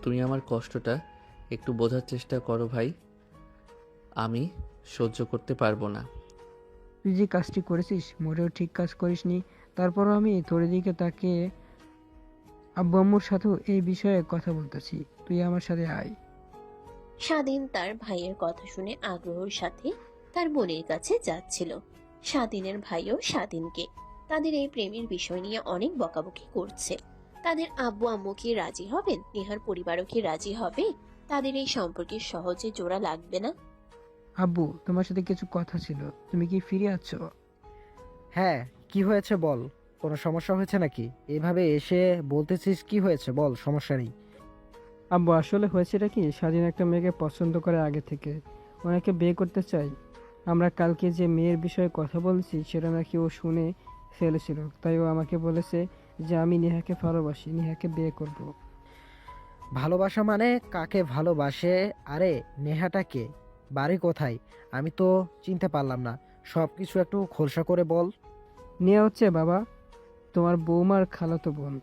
তুমি আমার কষ্টটা একটু বোঝার চেষ্টা করো ভাই, আমি সহ্য করতে পারবো না। তুই যে কাজটি করেছিস মোটেও ঠিক কাজ করিসনি। তারপরও আমি তোর দিকে তাকিয়ে আব্বু আম্মুর সাথেও এই বিষয়ে কথা বলতেছি, তুই আমার সাথে আয়। স্বাধীন তার ভাইয়ের কথা শুনে আগ্রহের সাথে তার বোনের কাছে যাচ্ছিল। স্বাধীনের ভাইও স্বাধীনকে তাদের এই প্রেমের বিষয় নিয়ে অনেক বকাবকি করছে। তাদের আব্বু আম্মু কি রাজি হবেন? নেহার পরিবারও কি রাজি হবে? তাদের এই সম্পর্কে সহজে জোড়া লাগবে না। আব্বু, তোমার সাথে কিছু কথা ছিল, তুমি কি ফিরে আছো? হ্যাঁ, কি হয়েছে বল। কোনো সমস্যা হয়েছে নাকি? এভাবে এসে বলতেছিস কি হয়েছে বল, সমস্যা নেই। আব্বু, আসলে হয়েছেটা কি, স্বাধীন একটা মেয়েকে পছন্দ করে আগে থেকে, ওনাকে বিয়ে করতে চাই। আমরা কালকে যে মেয়ের বিষয়ে কথা বলছি সেটা নাকি ও শুনে ফেলেছিল, তাই ও আমাকে বলেছে যে আমি নেহাকে ভালোবাসি, নেহাকে বিয়ে করব। ভালোবাসা মানে কাকে ভালোবাসে? আরে নেহাটা কে? বাড়ি কোথায়? আমি তো চিনতে পারলাম না, সব কিছু একটু খোলসা করে বল। নেহা হচ্ছে বাবা তোমার বৌমার খালাতো বোন।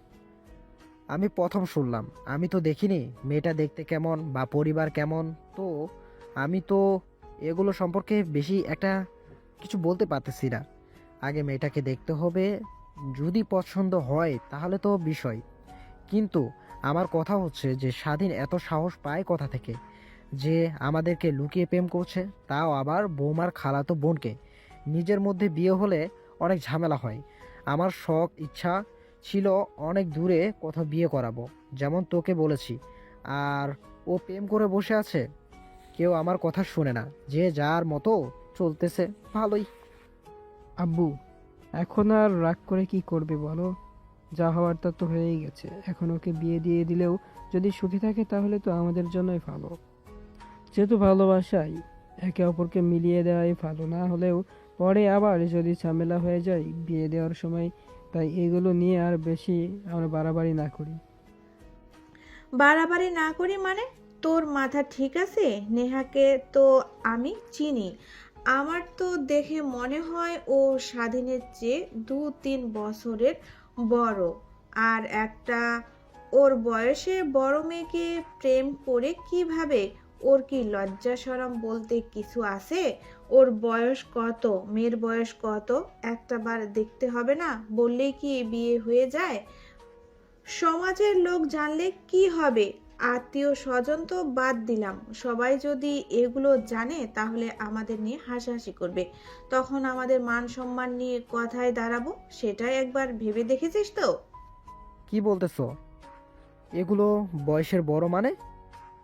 আমি প্রথম শুনলাম, আমি তো দেখিনি মেয়েটা দেখতে কেমন বা পরিবার কেমন। তো আমি তো এগুলো সম্পর্কে বেশি একটা কিছু বলতে পারতেছি না। আগে মেয়েটাকে দেখতে হবে, যদি পছন্দ হয় তাহলে তো বিষয়। কিন্তু আমার কথা হচ্ছে যে স্বাধীন এত সাহস পায় কোথা থেকে যে আমাদেরকে লুকিয়ে প্রেম করছে, তাও আবার বৌমার খালাতো বোনকে? নিজের মধ্যে বিয়ে হলে অনেক ঝামেলা হয়। আমার শখ ইচ্ছা ছিল অনেক দূরে কোথাও বিয়ে করাবো, যেমন তোকে বলেছি। আর ও প্রেম করে বসে আছে, কেউ আমার কথা শুনে না, যে যার মতো চলতেছে। ভালোই। আব্বু, এখন আর রাগ করে কি করবে বলো? যা হওয়ার তা তো হয়েই গেছে। এখন ওকে বিয়ে দিয়ে দিলেও যদি সুখী থাকে তাহলে তো আমাদের জন্যই ভালো। যেহেতু ভালোবাসাই একে অপরকে মিলিয়ে দেওয়াই ভালো, না হলেও পরে আবার যদি ঝামেলা হয়ে যায় বিয়ে দেওয়ার সময়। তাই এগুলো নিয়ে আর বেশি আমরা বাড়াবাড়ি না করি। বাড়াবাড়ি না করি মানে? তোর মাথা ঠিক আছে? নেহাকে তো আমি চিনি। আমার তো দেখে মনে হয় ও স্বাধীনের চেয়ে 2-3 বছরের বড়। আর একটা ওর বয়সে বড় মেয়েকে প্রেম করে কিভাবে? ওর কি লজ্জা শরম বলতে কিছু আছে? ওর বয়স কত, মেয়ের বয়স কত, একটাবার দেখতে হবে না? বললেই কি বিয়ে হয়ে যায়? সমাজের লোক জানলে কি হবে? আত্মীয় স্বজন তো বাদ দিলাম, সবাই যদি এগুলো জানে তাহলে আমাদের নিয়ে হাসাহাসি করবে। তখন আমাদের মান সম্মান নিয়ে কথায় দাঁড়াবো, সেটাই একবার ভেবে দেখেছিস তো? কি বলতেছো? এগুলো বয়সের বড় মানে?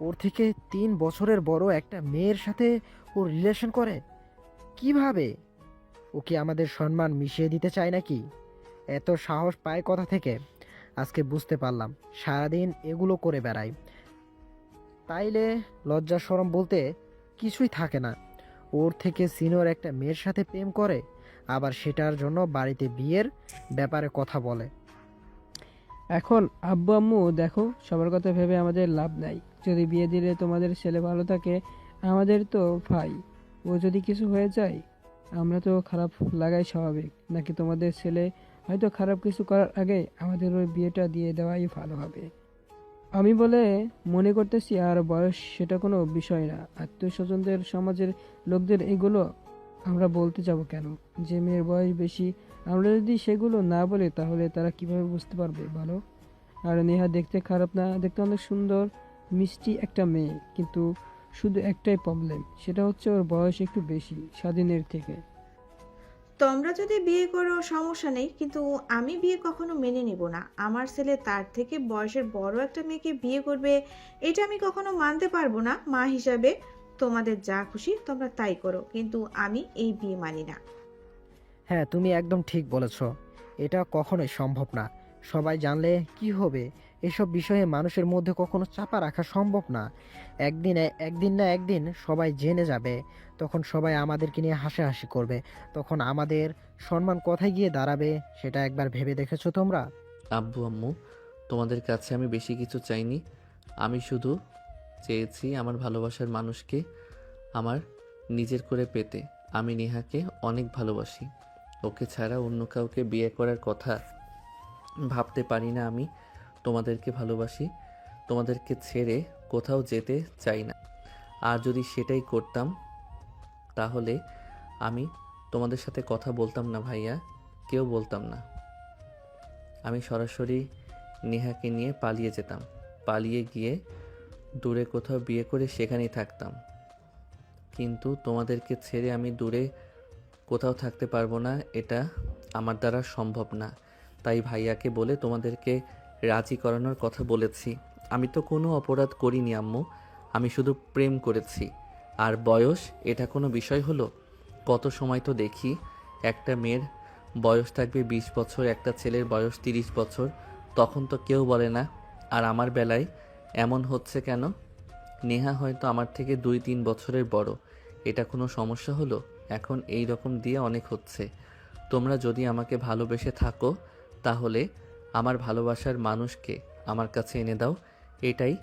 ওর থেকে 3 বছরের বড় একটা মেয়ের সাথে ওর রিলেশন করে? কিভাবে? ও কি আমাদের সম্মান মিশিয়ে দিতে চায় নাকি? এত সাহস পায় কোথা থেকে? আজকে বুঝতে পারলাম, সারাদিন এগুলো করে বেড়ায়, তাইলে লজ্জা শরম বলতে কিছুই থাকে না। ওর থেকে সিনিয়র একটা মেয়ের সাথে প্রেম করে, আবার সেটার জন্য বাড়িতে বিয়ের ব্যাপারে কথা বলে। এখন আব্বু আম্মু দেখো, সবার কথা ভেবে আমাদের লাভ নাই। যদি বিয়ে দিলে তোমাদের ছেলে ভালো থাকে, আমাদের তো ভাই। ও যদি কিছু হয়ে যায় আমরা তো খারাপ লাগাই স্বাভাবিক, নাকি তোমাদের ছেলে হয়তো খারাপ কিছু করার আগে আমাদের ওই বিয়েটা দিয়ে দেওয়াই ভালো হবে আমি বলে মনে করতেছি। আর বয়স সেটা কোনো বিষয় না, আত্মীয় স্বজনদের সমাজের লোকদের এগুলো আমরা বলতে যাব কেন? যে মেয়ের বয়স বেশি, আমরা যদি সেগুলো না বলি তাহলে তারা কিভাবে বুঝতে পারবে বলো? আর নেহা দেখতে খারাপ না, দেখতে অনেক সুন্দর মিষ্টি একটা মেয়ে, কিন্তু শুধু একটাই প্রবলেম, সেটা হচ্ছে ওর বয়স একটু বেশি স্বাধীনের থেকে। তোমরা যদি বিয়ে করো সমস্যা নেই, কিন্তু আমি বিয়ে কখনো মেনে নিব না। আমার ছেলে তার থেকে বয়সের বড় একটা মেয়েকে বিয়ে করবে, এটা আমি কখনো মানতে পারবো না মা হিসাবে। তোমাদের যা খুশি তোমরা তাই করো, কিন্তু আমি এই বিয়ে মানি না। হ্যাঁ, তুমি একদম ঠিক বলেছ। এটা কখনোই সম্ভব না। সবাই জানলে কি হবে? এসব বিষয়ে মানুষের মধ্যে কখনো চাপা রাখা সম্ভব না। একদিন না একদিন সবাই জেনে যাবে। তখন সবাই আমাদেরকে নিয়ে হাসাহাসি করবে। তখন আমাদের সম্মান কোথায় গিয়ে দাঁড়াবে সেটা একবার ভেবে দেখেছো তোমরা? আব্বু আম্মু, তোমাদের কাছে আমি বেশি কিছু চাইনি। আমি শুধু চেয়েছি আমার ভালোবাসার মানুষকে আমার নিজের করে পেতে। আমি নেহাকে অনেক ভালোবাসি। ওকে ছাড়া অন্য কাউকে বিয়ে করার কথা ভাবতে পারি না। আমি তোমাদেরকে ভালোবাসি। তোমাদেরকে ছেড়ে কোথাও যেতে চাই না। আর যদি সেটাই করতাম তাহলে আমি তোমাদের সাথে কথা বলতাম না ভাইয়া, কেউ বলতাম না। আমি সরাসরি নেহাকে নিয়ে পালিয়ে যেতাম। পালিয়ে গিয়ে দূরে কোথাও বিয়ে করে সেখানেই থাকতাম। কিন্তু তোমাদেরকে ছেড়ে আমি দূরে কোথাও থাকতে পারবো না, এটা আমার দ্বারা সম্ভব না। তাই ভাইয়াকে বলে তোমাদেরকে রাজি করানোর কথা বলেছি। আমি তো কোনো অপরাধ করিনি আম্মু, আমি শুধু প্রেম করেছি। আর বয়স এটা কোনো বিষয় হলো? কত সময় তো দেখি একটা মেয়ের বয়স থাকবে 20 বছর, একটা ছেলের বয়স 30 বছর, তখন তো কেউ বলে না। আর আমার বেলায় এমন হচ্ছে কেন? নেহা হয়তো আমার থেকে 2-3 বছরের বড়, এটা কোনো সমস্যা হলো? এখন এই রকম দিয়ে অনেক হচ্ছে। তোমরা যদি আমাকে ভালোবেসে থাকো তাহলে আমার ভালোবাসার মানুষকে আমার কাছে এনে দাও, এটাই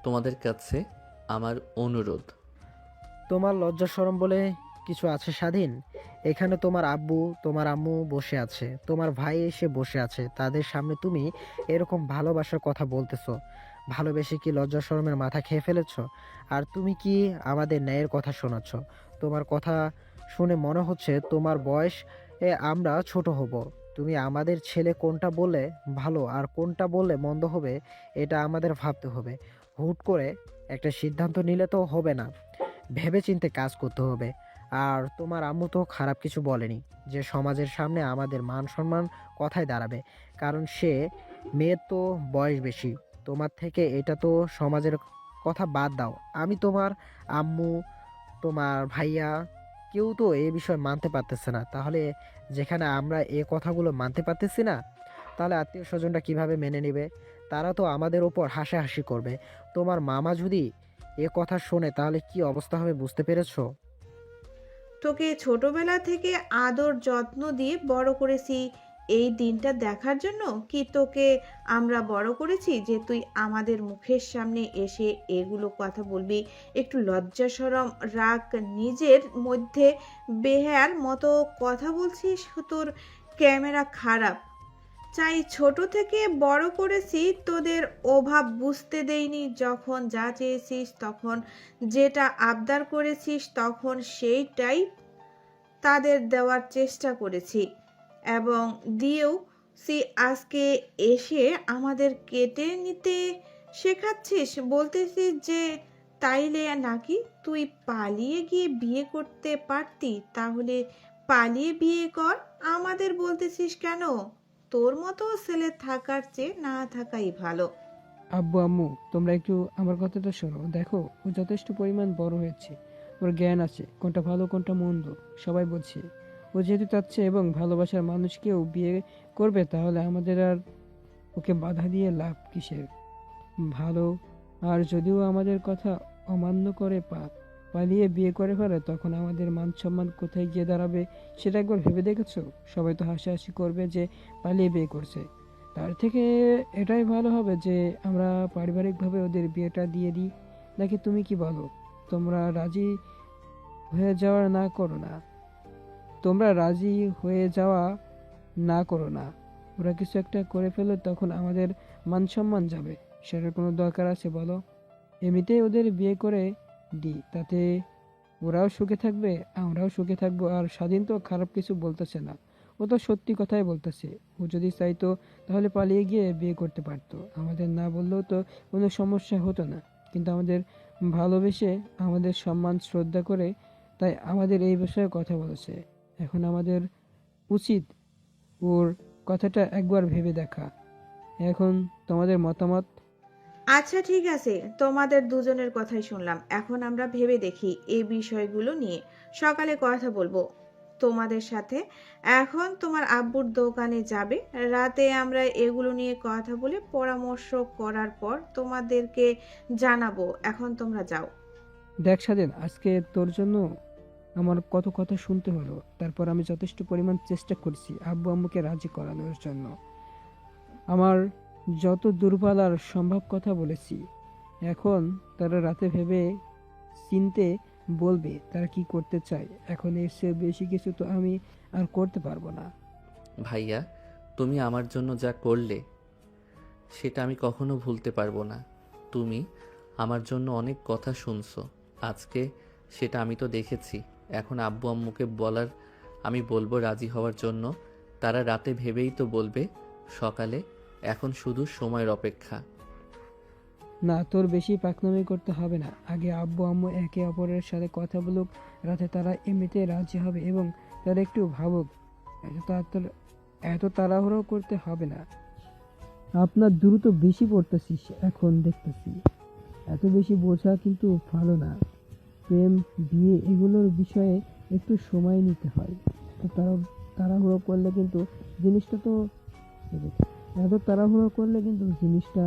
তোমাদের কাছে আমার অনুরোধ। তোমার লজ্জা শরম বলে কিছু আছে স্বাধীন? এখানে তোমার আব্বু তোমার আম্মু বসে আছে, তোমার ভাই এসে বসে আছে, তাদের সামনে তুমি এরকম ভালোবাসার কথা বলতেছো? ভালোবেসে কি লজ্জা শরমের মাথা খেয়ে ফেলেছো? আর তুমি কি আমাদের ন্যায়ের কথা শোনাচ্ছ? তোমার কথা শুনে মনে হচ্ছে তোমার বয়স আমরা ছোট হব। তুমি আমাদের ছেলে কোনটা বললে ভালো আর কোনটা বললে মন্দ হবে এটা আমাদের ভাবতে হবে। হুট করে একটা সিদ্ধান্ত নিলে তো হবে না, ভেবেচিন্তে কাজ করতে হবে। আর তোমার আম্মু তো খারাপ কিছু বলেনি, যে সমাজের সামনে আমাদের মান সম্মান কথায় দাঁড়াবে। কারণ সে মেয়ের তো বয়স বেশি তোমার থেকে, এটা তো সমাজের কথা বাদ দাও। আমি তোমার আম্মু তোমার ভাইয়া কেউ তো এ বিষয় মানতে পারতেছে না। তাহলে যেখানে আমরা এ কথাগুলো মানতে পারতেছি না, তাহলে আত্মীয় স্বজনরা কিভাবে মেনে নেবে? তারা তো আমাদের ওপর হাসাহাসি করবে। তোমার মামা যদি এ কথা শোনে তাহলে কি অবস্থা হবে বুঝতে পেরেছো? তোকে ছোটবেলা থেকে আদর যত্ন দিয়ে বড় করেছি এই দিনটা দেখার জন্য? কি তোকে আমরা বড় করেছি যে তুই আমাদের মুখের সামনে এসে এগুলো কথা বলবি? একটু লজ্জা শরম রাখ নিজের মধ্যে। বেহায়ার মতো কথা বলছিস। তোর ক্যামেরা খারাপ। চাই ছোট থেকে বড় করেছি, তোদের অভাব বুঝতে দেইনি। যখন যা চেয়েছিস, তখন যেটা আবদার করেছিস, তখন সেইটাই তাদের দেওয়ার চেষ্টা করেছি এবং দিয়েও আজকে এসে আমাদের কেটে নিতে শেখাচ্ছিস। বলতেছিস যে তাইলে নাকি তুই পালিয়ে গিয়ে বিয়ে করতে পারতি, তাহলে পালিয়ে বিয়ে কর। আমাদের বলতেছিস কেন? তোর মতো ছেলে থাকার চেয়ে না থাকাই ভালো। আব্বু আম্মু, তোমরা একটু আমার কথাটা শোনো। দেখো, ও যথেষ্ট পরিমাণ বড় হয়েছে, ওর জ্ঞান আছে, কোনটা ভালো কোনটা মন্দ সবাই বলছে। ও যেহেতু চাচ্ছে এবং ভালোবাসার মানুষকেও বিয়ে করবে, তাহলে আমাদের আর ওকে বাধা দিয়ে লাভ কিসের? ভালো। আর যদিও আমাদের কথা অমান্য করে পালিয়ে বিয়ে করে ফেলে, তখন আমাদের মান সম্মান কোথায় গিয়ে দাঁড়াবে সেটা একবার ভেবে দেখেছো? সবাই তো হাসাহাসি করবে যে পালিয়ে বিয়ে করছে। তার থেকে এটাই ভালো হবে যে আমরা পারিবারিকভাবে ওদের বিয়েটা দিয়ে দিই। নাকি তুমি কি বলো? তোমরা রাজি হয়ে যাওয়ার না করো না, তোমরা রাজি হয়ে যাওয়া না করো না। ওরা কিছু একটা করে ফেলে, তখন আমাদের মান সম্মান যাবে। সেটার কোনো দরকার আছে বলো? এমনিতেই ওদের বিয়ে করে দিই, তাতে ওরাও সুখে থাকবে, আমরাও সুখে থাকবো। আর স্বাধীন তো খারাপ কিছু বলতেছে না, ও তো সত্যি কথাই বলতেছে। ও যদি চাইতো তাহলে পালিয়ে গিয়ে বিয়ে করতে পারতো, আমাদের না বললেও তো কোনো সমস্যা হতো না। কিন্তু আমাদের ভালোবেসে, আমাদের সম্মান শ্রদ্ধা করে, তাই আমাদের এই বিষয়ে কথা বলেছে। এখন আমাদের উচিত ওর কথাটা একবার ভেবে দেখা। এখন তোমাদের মতামত? আচ্ছা ঠিক আছে, তোমাদের দুজনের কথাই শুনলাম। এখন আমরা ভেবে দেখি এই বিষয়গুলো নিয়ে। সকালে কথা বলবো। তোমাদের সাথে। এখন তোমার আব্বুর দোকানে যাবে, রাতে আমরা এগুলো নিয়ে কথা বলে পরামর্শ করার পর তোমাদেরকে জানাবো। এখন তোমরা যাও। দেখ স্বাধীন, আজকে তোর জন্য আমার কত কথা শুনতে হলো, তারপর আমি যথেষ্ট পরিমাণ চেষ্টা করছি আব্বু আম্মুকে রাজি করানোর জন্য। আমার যত দুর্বল আর সম্ভব কথা বলেছি। এখন তারা রাতে ভেবে চিনতে বলবে তারা কি করতে চায়। এখন এর চেয়ে বেশি কিছু তো আমি আর করতে পারবো না। ভাইয়া, তুমি আমার জন্য যা করলে সেটা আমি কখনো ভুলতে পারবো না। তুমি আমার জন্য অনেক কথা শুনছো আজকে, সেটা আমি তো দেখেছি। এখন আব্বু আম্মুকে বলার আমি বলবো রাজি হওয়ার জন্য। তারা রাতে ভেবেই তো বলবে সকালে। এখন শুধু সময়ের অপেক্ষা। না, তোর বেশি পাকনামি করতে হবে না। আগে আব্বু আম্মু একে অপরের সাথে কথা বলুক, রাতে তারা এমনিতে রাজি হবে এবং তারা একটু ভাবুক। এত তাড়াহুড়ো করতে হবে না। আপনার দ্রুত বেশি পড়তেছিস এখন দেখতেছি। এত বেশি বোঝা কিন্তু ভালো না। প্রেম, বিয়ে এগুলোর বিষয়ে একটু সময় নিতে হয়। তো তাড়াহুড়ো করলে কিন্তু জিনিসটা তো এত তাড়াহুড়ো করলে কিন্তু জিনিসটা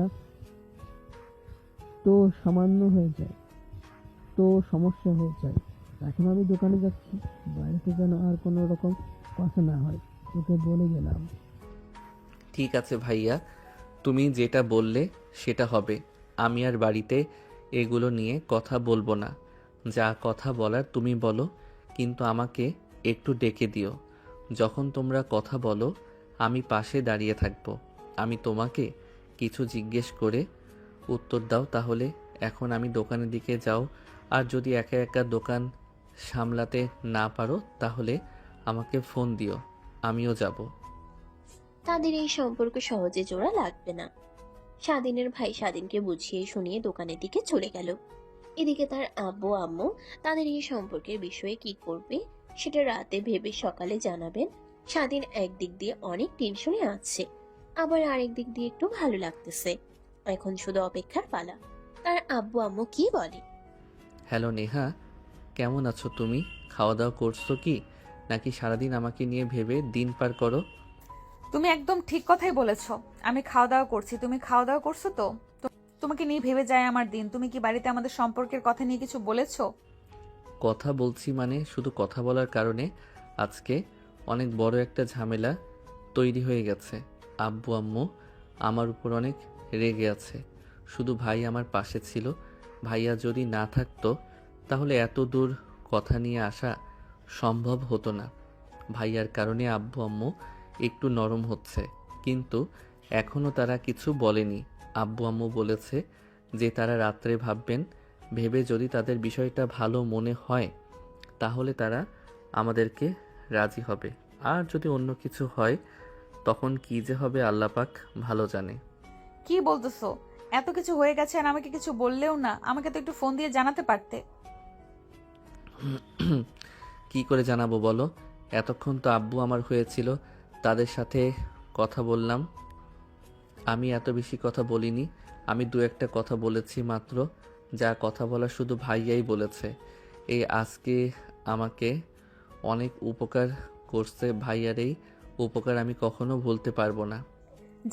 তো সামান্য হয়ে যায়, তো সমস্যা হয়ে যায়। এখন আমি দোকানে যাচ্ছি, বাড়িতে যেন আর কোনো রকম কথা না হয়, তোকে বলে গেলাম। ঠিক আছে ভাইয়া, তুমি যেটা বললে সেটা হবে। আমি আর বাড়িতে এগুলো নিয়ে কথা বলবো না। যা কথা বলার তুমি বলো, কিন্তু আমাকে একটু ডেকে দিও। যখন তোমরা কথা বলো আমি পাশে দাঁড়িয়ে থাকবো। আমি তোমাকে কিছু জিজ্ঞেস করে উত্তর দাও তাহলে। এখন আমি দোকানের দিকে যাও, আর যদি একা একা দোকান সামলাতে না পারো তাহলে আমাকে ফোন দিও, আমিও যাব। তাদের এই সম্পর্ক সহজে জোড়া লাগবে না। স্বাধীনের ভাই স্বাধীনকে বুঝিয়ে শুনিয়ে দোকানের দিকে চলে গেল। এদিকে তার আব্বু আম্মু তাদের এই সম্পর্কের বিষয়ে কি করবে সেটা রাতে ভেবে সকালে জানাবেন। স্বাধীন একদিক দিয়ে অনেক টেনশনে আছে, আবার আরেক দিক দিয়ে একটু ভালো লাগতেছে। এখন শুধু অপেক্ষার পালা, তার আব্বু আম্মু কি বলে। হ্যালো নেহা, কেমন আছো তুমি? খাওয়া দাওয়া করছো কি, নাকি সারাদিন আমাকে নিয়ে ভেবে দিন পার করো? তুমি একদম ঠিক কথাই বলেছ। আমি খাওয়া দাওয়া করছি, তুমি খাওয়া দাওয়া করছো তো? তোমাকে নিয়ে ভেবে যায় আমার দিন। তুমি কি বাড়িতে আমাদের সম্পর্কের কথা নিয়ে কিছু বলেছো? কথা বলছি মানে শুধু কথা বলার কারণে আজকে অনেক বড় একটা ঝামেলা তৈরি হয়ে গেছে। আব্বু আম্মু আমার উপর অনেক রেগে আছে। শুধু ভাই আমার পাশে ছিল। ভাইয়া যদি না থাকতো তাহলে এত দূর কথা নিয়ে আসা সম্ভব হতো না। ভাইয়ার কারণে আব্বু আম্মু একটু নরম হচ্ছে, কিন্তু এখনও তারা কিছু বলেনি। আব্বু আম্মু বলেছে যে তারা রাত্রে ভাববেন, ভেবে যদি তাদের বিষয়টা ভালো মনে হয় তাহলে তারা আমাদেরকে রাজি হবে। আর যদি অন্য কিছু হয় তখন কি যে হবে আল্লাহ পাক ভালো জানে। কি বলতেছো? এত কিছু হয়ে গেছে আর আমাকে কিছু বললেও না। আমাকে তো একটু ফোন দিয়ে জানাতে পারতে। কি করে জানাবো বলো? এতক্ষণ তো আব্বু আমার হয়েছিল, তাদের সাথে কথা বললাম। আমি এত বেশি কথা বলিনি, আমি দু একটা কথা বলেছি মাত্র। যা কথা বলা শুধু ভাইয়াই বলেছে। এই আজকে আমাকে অনেক উপকার করছে, ভাইয়ার এই উপকার আমি কখনো ভুলতে পারবো না।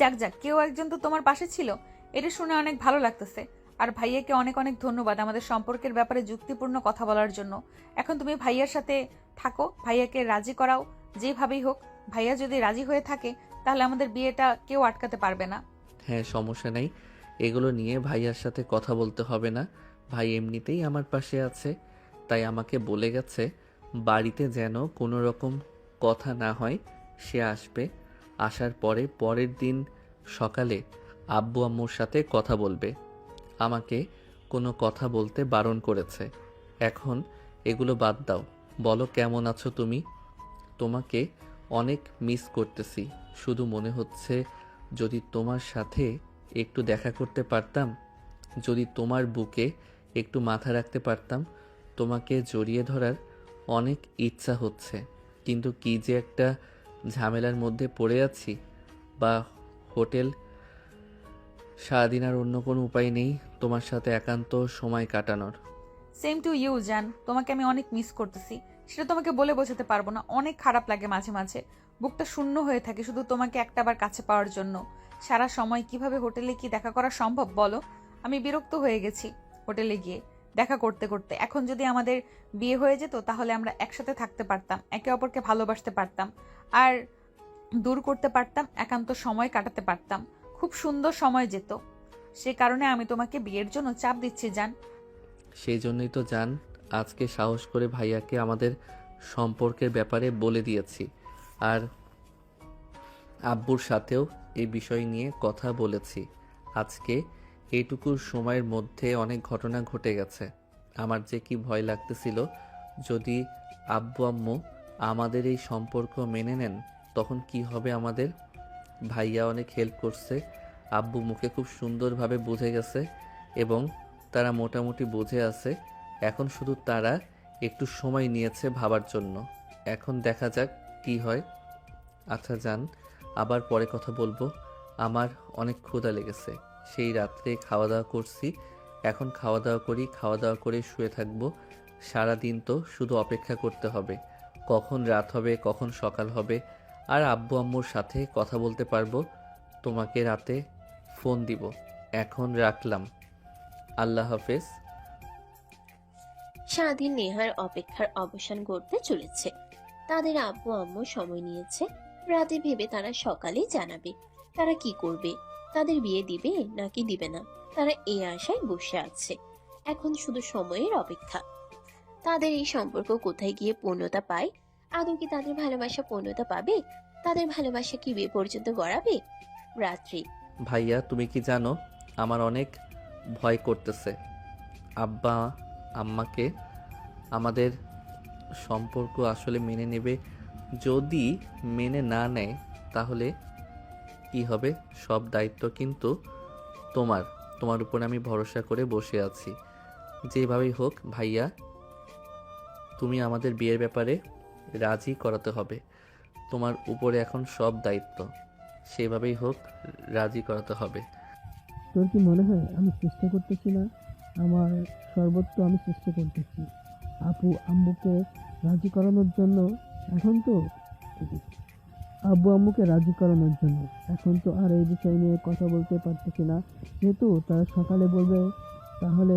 যাক যাক, কেউ একজন তো তোমার পাশে ছিল, এটা শুনে অনেক ভালো লাগতেছে। আর ভাইয়াকে অনেক অনেক ধন্যবাদ আমাদের সম্পর্কের ব্যাপারে যুক্তিপূর্ণ কথা বলার জন্য। এখন তুমি ভাইয়ার সাথে থাকো, ভাইয়াকে রাজি করাও যেভাবেই হোক। ভাইয়া যদি রাজি হয়ে থাকে তাহলে আমাদের বিয়েটা কেউ আটকাতে পারবে না। হ্যাঁ, সমস্যা নেই, এগুলো নিয়ে ভাইয়ার সাথে কথা বলতে হবে না। ভাই এমনিতেই আমার পাশে আছে, তাই আমাকে বলে গেছে বাড়িতে যেন কোনো রকম কথা না হয়। সে আসবে, আসার পরে পরের দিন সকালে আব্বু আম্মুর সাথে কথা বলবে। আমাকে কোনো কথা বলতে বারণ করেছে। এখন এগুলো বাদ দাও, বলো কেমন আছো তুমি? তোমাকে অনেক মিস করতেছি। শুধু মনে হচ্ছে যদি তোমার সাথে একটু দেখা করতে পারতাম, যদি তোমার বুকে একটু মাথা রাখতে পারতাম। তোমাকে জড়িয়ে ধরার অনেক ইচ্ছা হচ্ছে, কিন্তু কি যে একটা ঝামেলার মধ্যে পড়ে আছি। বা হোটেল, সারাদিন আর অন্য কোনো উপায় নেই তোমার সাথে একান্ত সময় কাটানোর। সেম টু ইউ জান, তোমাকে আমি অনেক মিস করতেছি। সেটা তোমাকে বলে বোঝাতে পারবো না। অনেক খারাপ লাগে মাঝে মাঝে, বুকটা শূন্য হয়ে থাকে শুধু তোমাকে একটাবার কাছে পাওয়ার জন্য। সারা সময় কিভাবে হোটেলে কি দেখা করা সম্ভব বলো? আমি বিরক্ত হয়ে গেছি হোটেলে গিয়ে দেখা করতে করতে। এখন যদি আমাদের বিয়ে হয়ে যেত তাহলে আমরা একসাথে থাকতে পারতাম, একে অপরকে ভালোবাসতে পারতাম, আর দূর করতে পারতাম, একান্ত সময় কাটাতে পারতাম, খুব সুন্দর সময় যেত। সে কারণে আমি তোমাকে বিয়ের জন্য চাপ দিচ্ছি জান। সেই জন্যই তো জান আজকে সাহস করে ভাইয়াকে আমাদের সম্পর্কের ব্যাপারে বলে দিয়েছি। আর আব্বুর সাথেও এই বিষয় নিয়ে কথা বলেছি। আজকে এইটুকু সময়ের মধ্যে অনেক ঘটনা ঘটে গেছে। আমার যে কি ভয় লাগতেছিল, যদি আব্বু আম্মু আমাদের এই সম্পর্ক মেনে নেন তখন কি হবে আমাদের। ভাইয়া অনেক হেল্প করছে, আব্বু মুখে খুব সুন্দরভাবে বুঝে গেছে এবং তারা মোটামুটি বুঝে আছে। এখন শুধু তারা একটু সময় নিয়েছে ভাবার জন্য। এখন দেখা যাক কি হয়। আচ্ছা যান, আবার পরে কথা বলবো। আমার অনেক ক্ষুধা লেগেছে, সেই রাত্রে খাওয়া দাওয়া করছি। এখন খাওয়া দাওয়া করি, খাওয়া দাওয়া করে শুয়ে থাকবো। সারাদিন তো শুধু অপেক্ষা করতে হবে কখন রাত হবে কখন সকাল হবে, আর আব্বু আম্মুর সাথে কথা বলতে পারবো। তোমাকে রাতে ফোন দিব। এখন রাখলাম, আল্লাহ হাফেজ। স্বাধীন নেহার অপেক্ষার অবসান ঘটতে চলেছে। তাদের আব্বু আম্মু সময় নিয়েছে, রাতে ভেবে তারা সকালে জানাবে তারা কি করবে, তাদের বিয়ে দিবে নাকি দিবে না। তারা এই আশায় বসে আছে, এখন শুধু সময়ের অপেক্ষা। তাদের এই সম্পর্ক কোথায় গিয়ে পূর্ণতা পায়? আদৌ কি তাদের ভালোবাসা পূর্ণতা পাবে? তাদের ভালোবাসা কি বিয়ে পর্যন্ত গড়াবে? রাত্রি। ভাইয়া তুমি কি জানো আমার অনেক ভয় করতেছে। আব্বা আম্মাকে আমাদের সম্পর্ক আসলে মেনে নেবে, যদি মেনে না নেয় তাহলে কি হবে? সব দায়িত্ব কিন্তু তোমার। তোমার উপর আমি ভরসা করে বসে আছি। যেভাবেই হোক ভাইয়া, তুমি আমাদের বিয়ের ব্যাপারে রাজি করাতে হবে। তোমার উপরে এখন সব দায়িত্ব, সেভাবেই হোক রাজি করাতে হবে। তোর কি মনে হয় আমি চেষ্টা করতেছি না? আমার সর্বোচ্চ আমি চেষ্টা করতেছি আপু আম্মুকে রাজি করানোর জন্য। এখন তো আব্বু আম্মুকে রাজি করানোর জন্য এখন তো আর এই বিষয় নিয়ে কথা বলতে পারতেছি না, যেহেতু তারা সকালে বলবে। তাহলে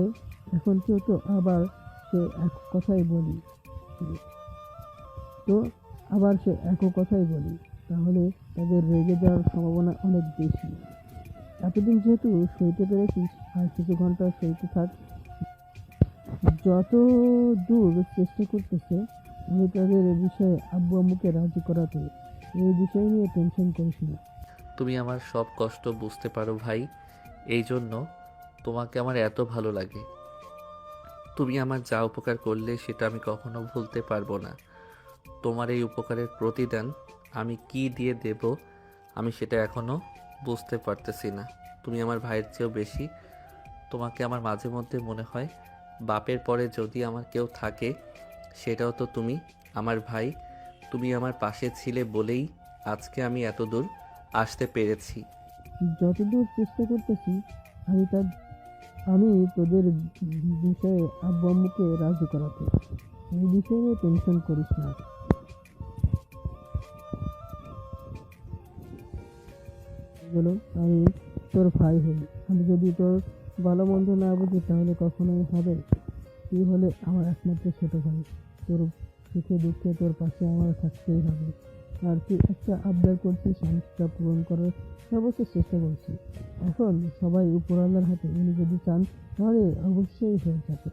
এখন কেউ তো আবার সে এক কথাই বলি, তো আবার সে এক কথাই বলি, তাহলে তাদের রেগে যাওয়ার সম্ভাবনা অনেক বেশি। এতদিন যেহেতু সইতে পেরেছিস, আর কিছু ঘন্টা সইতে থাক। যত দূর চেষ্টা করতেছে আমি তাদের বিষয়ে আব্বু আম্মুকে রাজি করাতে, এই বিষয় নিয়ে টেনশন করিস না। তুমি আমার সব কষ্ট বুঝতে পারো ভাই, এই জন্য তোমাকে আমার এত ভালো লাগে। তুমি আমার যা উপকার করলে সেটা আমি কখনো ভুলতে পারবো না। তোমার এই উপকারের প্রতিদান আমি কি দিয়ে দেব আমি সেটা এখনো বুঝতে পারতেছি না। তুমি আমার ভাইয়ের চেয়েও বেশি। তোমাকে আমার মাঝে মধ্যে মনে হয় বাপের পরে যদি আমার কেউ থাকে সেটাও তো তুমি। আমার ভাই, তুমি আমার পাশে ছিলে বলেই আজকে আমি এত দূর আসতে পেরেছি। যতদূর চেষ্টা করতেছি আমি তোদের বিষয়ে আব্বু আম্মুকে রাজি করাতে, এই বিষয়ে নিয়ে টেনশন করিস না। বলো, আমি তোর ভাই হই, আমি যদি তোর ভালো মন্দ না বুঝি তাহলে কখনোই হবে? তুই হলে আমার একমাত্র ছোট ভাই, তোর সুখে দুঃখে তোর পাশে আমার থাকতেই হবে। আর তুই একটা আবদার করছিস, আমি সেটা পূরণ করার সর্বোচ্চ চেষ্টা করছি। এখন সবাই উপরওয়ালার হাতে, উনি যদি চান তাহলে অবশ্যই হয়ে যাবে।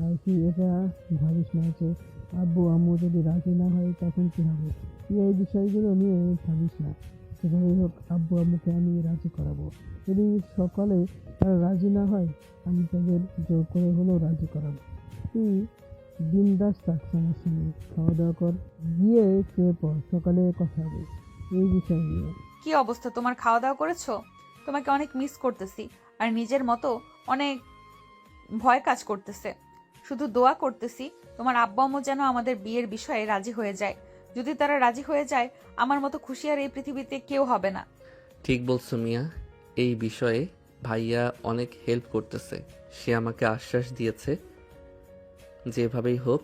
আর তুই এটা ভাবিস না যে আব্বু আম্মু যদি রাজি না হয় তখন কি হবে। তুই এই বিষয়গুলো নিয়ে ভাবিস না। যেভাবেই হোক আব্বু আম্মুকে আমি রাজি করাবো। যদি সকালে তারা রাজি না হয় আমি তাদের জোর করে হলেও রাজি করাবো। তুই বিন্দাস থাক, সমস্যা নেই। খাওয়া দাওয়া কর, গিয়ে শুয়ে পড়, সকালে কথা হবে এই বিষয় নিয়ে। কি অবস্থা তোমার? খাওয়া দাওয়া করেছো? তোমাকে অনেক মিস করতেছি, আর নিজের মতো অনেক ভয় কাজ করতেছে। শুধু দোয়া করতেছি তোমার আব্বা আম্মু যেন আমাদের বিয়ের বিষয়ে রাজি হয়ে যায়। যদি তারা রাজি হয়ে যায়, আমার মতো খুশি আর এই পৃথিবীতে কেউ হবে না। ঠিক বলছো মিয়া, এই বিষয়ে ভাইয়া অনেক হেল্প করতেছে। সে আমাকে আশ্বাস দিয়েছে যেভাবেই হোক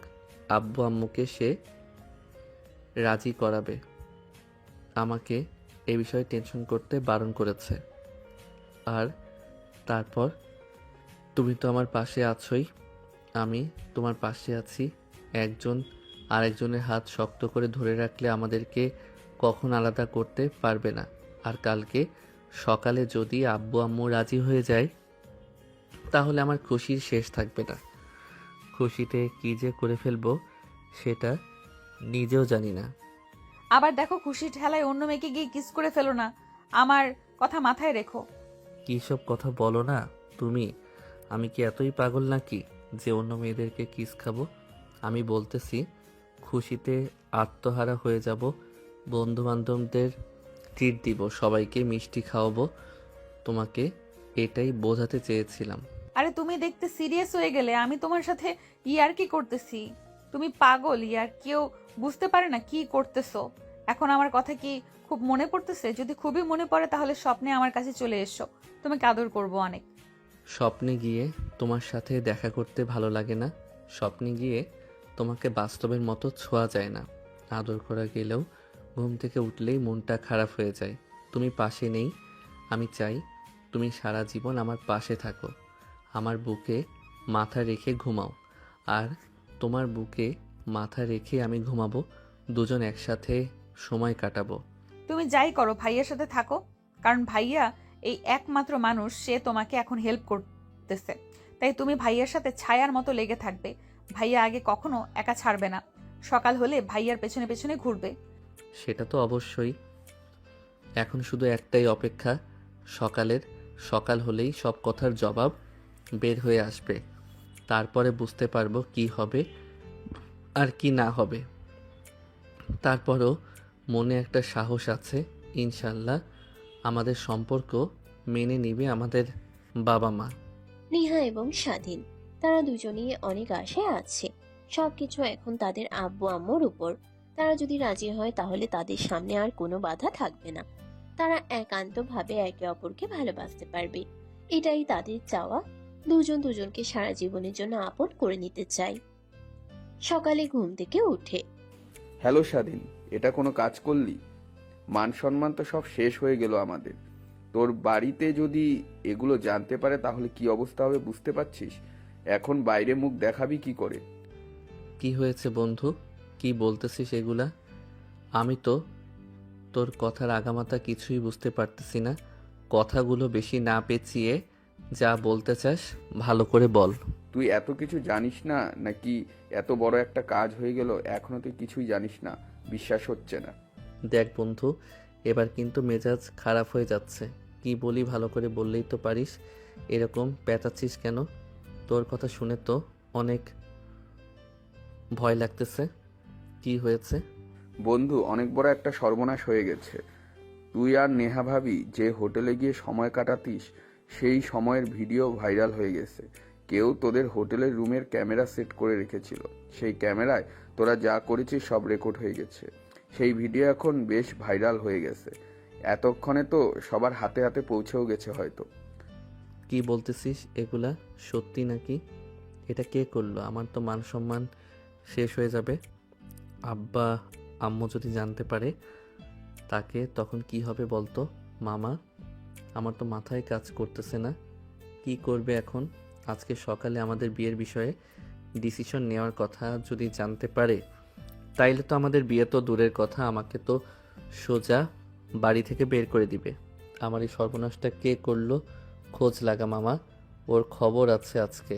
আব্বু আম্মুকে সে রাজি করাবে। আমাকে এ বিষয়ে টেনশন করতে বারণ করেছে। আর তারপর তুমি তো আমার পাশে আছোই, আমি তোমার পাশে আছি। একজন আরেকজনের হাত শক্ত করে ধরে রাখলে আমাদেরকে কখন আলাদা করতে পারবে না। আর কালকে সকালে যদি আব্বু আম্মু রাজি হয়ে যায় তাহলে আমার খুশির শেষ থাকবে না। খুশিতে কী যে করে ফেলবো সেটা নিজেও জানি না। আবার দেখো খুশির ঠেলায় অন্য মেয়েকে গিয়ে কিস করে ফেলো না, আমার কথা মাথায় রেখো। কী সব কথা বলো না তুমি? আমি কি এতই পাগল নাকি যে অন্য মেয়েদেরকে কিস খাবো? আমি বলতেছি খুশিতে আত্মহারা হয়ে যাব, বন্ধু বান্ধবদের ট্রিট দিব, সবাইকে মিষ্টি খাওয়াবো। তোমাকে এটাই বোঝাতে চেয়েছিলাম। আরে তুমি দেখতে সিরিয়াস হয়ে গেলে, আমি তোমার সাথে ইয়ার কি করতেছি? তুমি পাগল ইয়ার, কেউ বুঝতে পারে না কি করতেছো। এখন আমার কথা কি খুব মনে পড়তেছে? যদি খুবই মনে পড়ে তাহলে স্বপ্নে আমার কাছে চলে এসো, তোমাকে আদর করবো অনেক। স্বপ্নে গিয়ে তোমার সাথে দেখা করতে ভালো লাগে না? স্বপ্নে গিয়ে তোমাকে বাস্তবের মতো ছোঁয়া যায় না। আদর করা গেলেও ঘুম থেকে উঠলেই মনটা খারাপ হয়ে যায়। তুমি পাশে নেই। আমি চাই তুমি সারা জীবন আমার পাশে থাকো, আমার বুকে মাথা রেখে ঘুমাও। আর তোমার বুকে মাথা রেখে আমি ঘুমাবো, দুজন একসাথে সময় কাটাবো। তুমি যাই করো ভাইয়ার সাথে থাকো, কারণ ভাইয়া এই একমাত্র মানুষ, সে তোমাকে এখন হেল্প করতেছে। তাই তুমি ভাইয়ার সাথে ছায়ার মতো লেগে থাকবে। ভাইয়া আগে কখনো একা ছাড়বে না, সকাল হলে ভাইয়ার পেছনে পেছনে ঘুরবে। সেটা তো অবশ্যই। এখন শুধু একটাই অপেক্ষা, সকালের। সকাল হলেই সব কথার জবাব বের হয়ে আসবে। তারপরে বুঝতে পারবো কি হবে আর কি না হবে। তারপরও মনে একটা সাহস আছে, ইনশাল্লাহ আমাদের সম্পর্ক মেনে নিবে আমাদের বাবা মা। নেহা এবং স্বাধীন, তারা দুজনেই অনেক আশায় আছে। সবকিছু এখন তাদের আব্বু আম্মুর উপর। তারা যদি রাজি হয় তাহলে তাদের সামনে আর কোনো বাধা থাকবে না। তারা একান্তভাবে একে অপরকে ভালোবাসতে পারবে। এটাই তাদের চাওয়া। দুজন দুজনকে সারা জীবনের জন্য আপন করে নিতে চায়। সকালে ঘুম থেকে উঠে হ্যালো স্বাধীন, এটা কোনো কাজ করলি? মান সম্মান তো সব শেষ হয়ে গেল আমাদের। তোর বাড়িতে যদি এগুলো জানতে পারে তাহলে কি অবস্থা হবে বুঝতে পারছিস? এখন বাইরে মুখ দেখাবি কি করে? কি হয়েছে বন্ধু, কি বলতেছিস এগুলা? আমি তো তোর কথার আগামাথা কিছুই বুঝতে পারতেছি না। কথাগুলো বেশি না পেঁচিয়ে যা বলতে চাস ভালো করে বল। তুই এত কিছু জানিস না নাকি? এত বড় একটা কাজ হয়ে গেল এখনো তুই কিছুই জানিস না? বিশ্বাস হচ্ছে না। দেখ বন্ধু, এবার কিন্তু মেজাজ খারাপ হয়ে যাচ্ছে। কি বলি ভালো করে বললেই তো পারিস, এরকম পেঁচাচ্ছিস কেন? তোর কথা শুনে তো অনেক ভয় লাগতেছে। কি হয়েছে? বন্ধু, অনেক বড় একটা সর্বনাশ হয়ে গেছে। তুই আর নেহা ভাবি যে হোটেলে গিয়ে সময় কাটাতিস, সেই সময়ের ভিডিও ভাইরাল হয়ে গেছে। কেউ তোদের হোটেলের রুমের ক্যামেরা সেট করে রেখেছিল। সেই ক্যামেরায় তোরা যা করেছিস সব রেকর্ড হয়ে গেছে। সেই ভিডিও এখন বেশ ভাইরাল হয়ে গেছে। এতক্ষণে তো সবার হাতে হাতে পৌঁছেও গেছে হয়তো। কি বলতেছিস এগুলা? সত্যি নাকি? এটা কে করলো? আমার তো মান সম্মান শেষ হয়ে যাবে। আব্বা আম্মু যদি জানতে পারে তাকে তখন কি হবে বলতো? মামা, আমার তো মাথায় কাজ করতেছে না। কি করবে এখন? আজকে সকালে আমাদের বিয়ের বিষয়ে ডিসিশন নেওয়ার কথা যদি জানতে পারে তাইলে তো আমাদের বিয়ে তো দূরের কথা, আমাকে তো সোজা বাড়ি থেকে বের করে দিবে। আমার এই সর্বনাশটা কে করলো? খোঁজ লাগা মামা, ওর খবর আছে আজকে।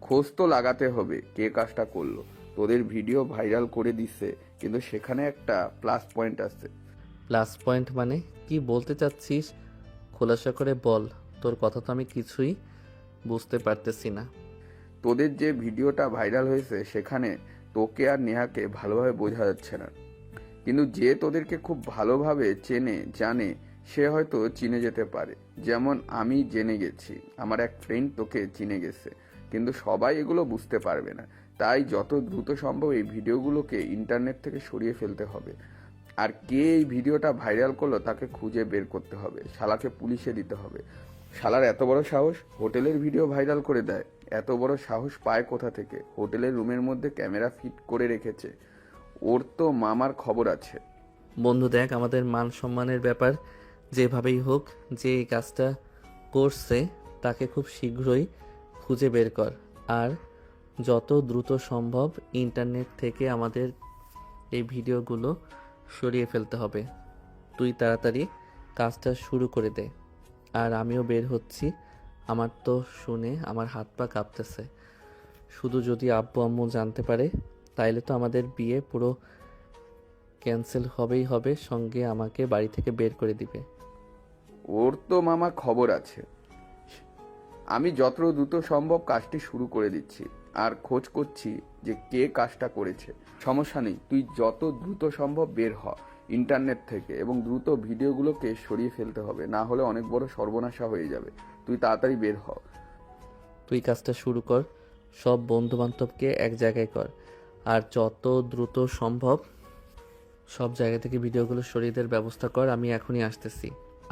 খোঁজ তো লাগাতে হবে কে কাজটা করলো। তোদের ভিডিও ভাইরাল করে দিচ্ছে, কিন্তু সেখানে একটা প্লাস পয়েন্ট আছে। প্লাস পয়েন্ট মানে কি বলতে চাচ্ছিস? খোলাসা করে বল, তোর কথা তো আমি কিছুই বুঝতে পারতেছি না। তোদের যে ভিডিওটা ভাইরাল হয়েছে সেখানে তোকে আর নেহাকে ভালোভাবে বোঝা যাচ্ছে না, কিন্তু যে তোদেরকে খুব ভালোভাবে চেনে জানে সে হয়তো চিনে যেতে পারে। যেমন আমি জেনে গেছি, আমার এক ফ্রেন্ড তোকে চিনে গেছে, কিন্তু সবাই এগুলো বুঝতে পারবে না। তাই যত দ্রুত সম্ভব এই ভিডিওগুলোকে ইন্টারনেট থেকে সরিয়ে ফেলতে হবে। আর কে এই ভিডিওটা ভাইরাল করলো তাকে খুঁজে বের করতে হবে, শালাকে পুলিশে দিতে হবে। শালার এত বড় সাহস হোটেলের ভিডিও ভাইরাল করে দেয়। এত বড় সাহস পায় কোথা থেকে? হোটেলের রুমের মধ্যে ক্যামেরা ফিট করে রেখেছে। ওর তো মামার খবর আছে। বন্ধু দেখ, আমাদের মান সম্মানের ব্যাপার, যেভাবেই হোক যে এই কাজটা করছে তাকে খুব শীঘ্রই খুঁজে বের কর। আর যত দ্রুত সম্ভব ইন্টারনেট থেকে আমাদের এই ভিডিওগুলো সরিয়ে ফেলতে হবে। তুই তাড়াতাড়ি কাজটা শুরু করে দে। আর আমিও বের হচ্ছি। আমার তো শুনে আমার হাত পা কাঁপতেছে। শুধু যদি আব্বু আম্মু জানতে পারে তাইলে তো আমাদের বিয়ে পুরো ক্যান্সেল হবেই হবে, সঙ্গে আমাকে বাড়ি থেকে বের করে দিবে। ওর তো মামা খবর আছে। আমি যত দ্রুত সম্ভব কাজটি শুরু করে দিচ্ছি আর খোঁজ করছি যে কে কাজটা করেছে। সমস্যা নেই, তুই যত দ্রুত সম্ভব বের হ ইন্টারনেট থেকে, এবং দ্রুত ভিডিওগুলোকে সরিয়ে ফেলতে হবে, না হলে অনেক বড় সর্বনাশা হয়ে যাবে। তুই তাড়াতাড়ি বের হ। তুই কাজটা শুরু কর, সব বন্ধু বান্ধবকে এক জায়গায় কর, আর যত দ্রুত সম্ভব সব জায়গা থেকে ভিডিওগুলো সরিয়ে দেওয়ার ব্যবস্থা কর। আমি এখনই আসতেছি।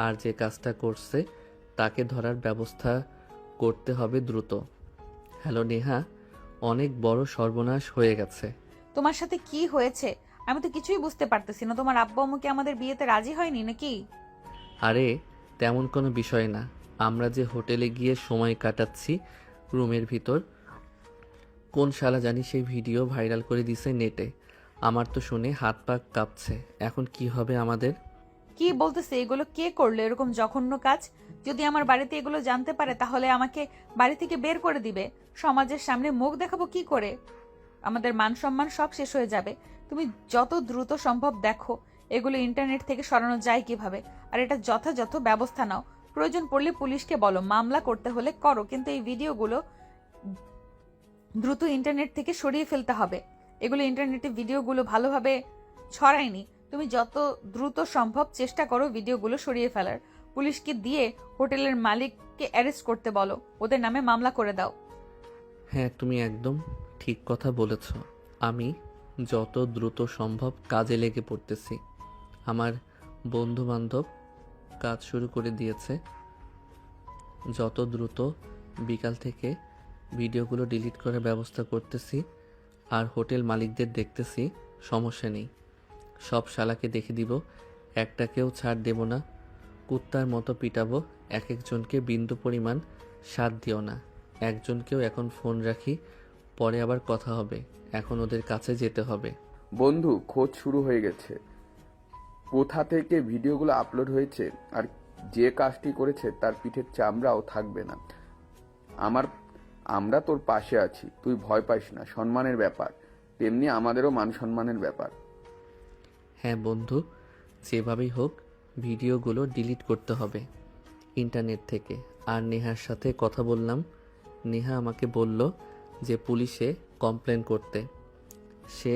আর যে কাজটা করছে তাকে ধরার ব্যবস্থা করতে হবে দ্রুত। হ্যালো নেহা, অনেক বড় সর্বনাশ হয়ে গেছে। তোমার সাথে কি হয়েছে? আমি তো কিছুই বুঝতে পারতেছি না। তোমার আব্বু আম্মু কি আমাদের বিয়েতে রাজি হয়নি নাকি? আরে তেমন কোনো বিষয় না, আমরা যে হোটেলে গিয়ে সময় কাটাচ্ছি রুমের ভিতর, কোন শালা জানি সেই ভিডিও ভাইরাল করে দিছে নেটে। আমার তো শুনে হাত পা কাঁপছে। এখন কি হবে আমাদের? কি বলতেছে এগুলো? কে করলো এরকম জঘন্য কাজ? যদি আমার বাড়িতে এগুলো জানতে পারে তাহলে আমাকে বাড়ি থেকে বের করে দিবে। সমাজের সামনে মুখ দেখাবো কি করে? আমাদের মান সম্মান সব শেষ হয়ে যাবে। তুমি যত দ্রুত সম্ভব দেখো এগুলো ইন্টারনেট থেকে সরানো যায় কিভাবে, আর এটা যথাযথ ব্যবস্থা নাও। প্রয়োজন পড়লে পুলিশকে বলো, মামলা করতে হলে করো, কিন্তু এই ভিডিওগুলো দ্রুত ইন্টারনেট থেকে সরিয়ে ফেলতে হবে। এগুলো ইন্টারনেটে ভিডিওগুলো ভালোভাবে ছড়ায়নি। তুমি যত দ্রুত সম্ভব চেষ্টা করো ভিডিওগুলো সরিয়ে ফেলার। পুলিশকে দিয়ে হোটেলের মালিককে অ্যারেস্ট করতে বলো, ওদের নামে মামলা করে দাও। হ্যাঁ, তুমি একদম ঠিক কথা বলেছ। আমি যত দ্রুত সম্ভব কাজে লেগে পড়তেছি। আমার বন্ধু বান্ধব কাজ শুরু করে দিয়েছে। যত দ্রুত বিকাল থেকে ভিডিওগুলো ডিলিট করার ব্যবস্থা করতেছি। আর হোটেল মালিকদের দেখতেছি, সমস্যা নেই, সব শালাকে দেখে দিব, একটাকেও ছাড় দেব না। কুত্তার মতো পিটাবো এক একজনকে, বিন্দু পরিমাণ সাথ দিও না। একজনকেও এখন ফোন রাখি, পরে আবার কথা হবে। এখন ওদের কাছে যেতে হবে। বন্ধু, খোঁজ শুরু হয়ে গেছে। কোথা থেকে ভিডিওগুলো আপলোড হয়েছে আর যে কাজটি করেছে তার পিঠের চামড়াও থাকবে না। আমরা তোর পাশে আছি, তুই ভয় পাইস না। সম্মানের ব্যাপার, তেমনি আমাদেরও মান সম্মানের ব্যাপার। হ্যাঁ বন্ধু, যেভাবেই হোক ভিডিওগুলো ডিলিট করতে হবে ইন্টারনেট থেকে। আর নেহার সাথে কথা বললাম। নেহা আমাকে বলল যে পুলিশে কমপ্লেন করতে। সে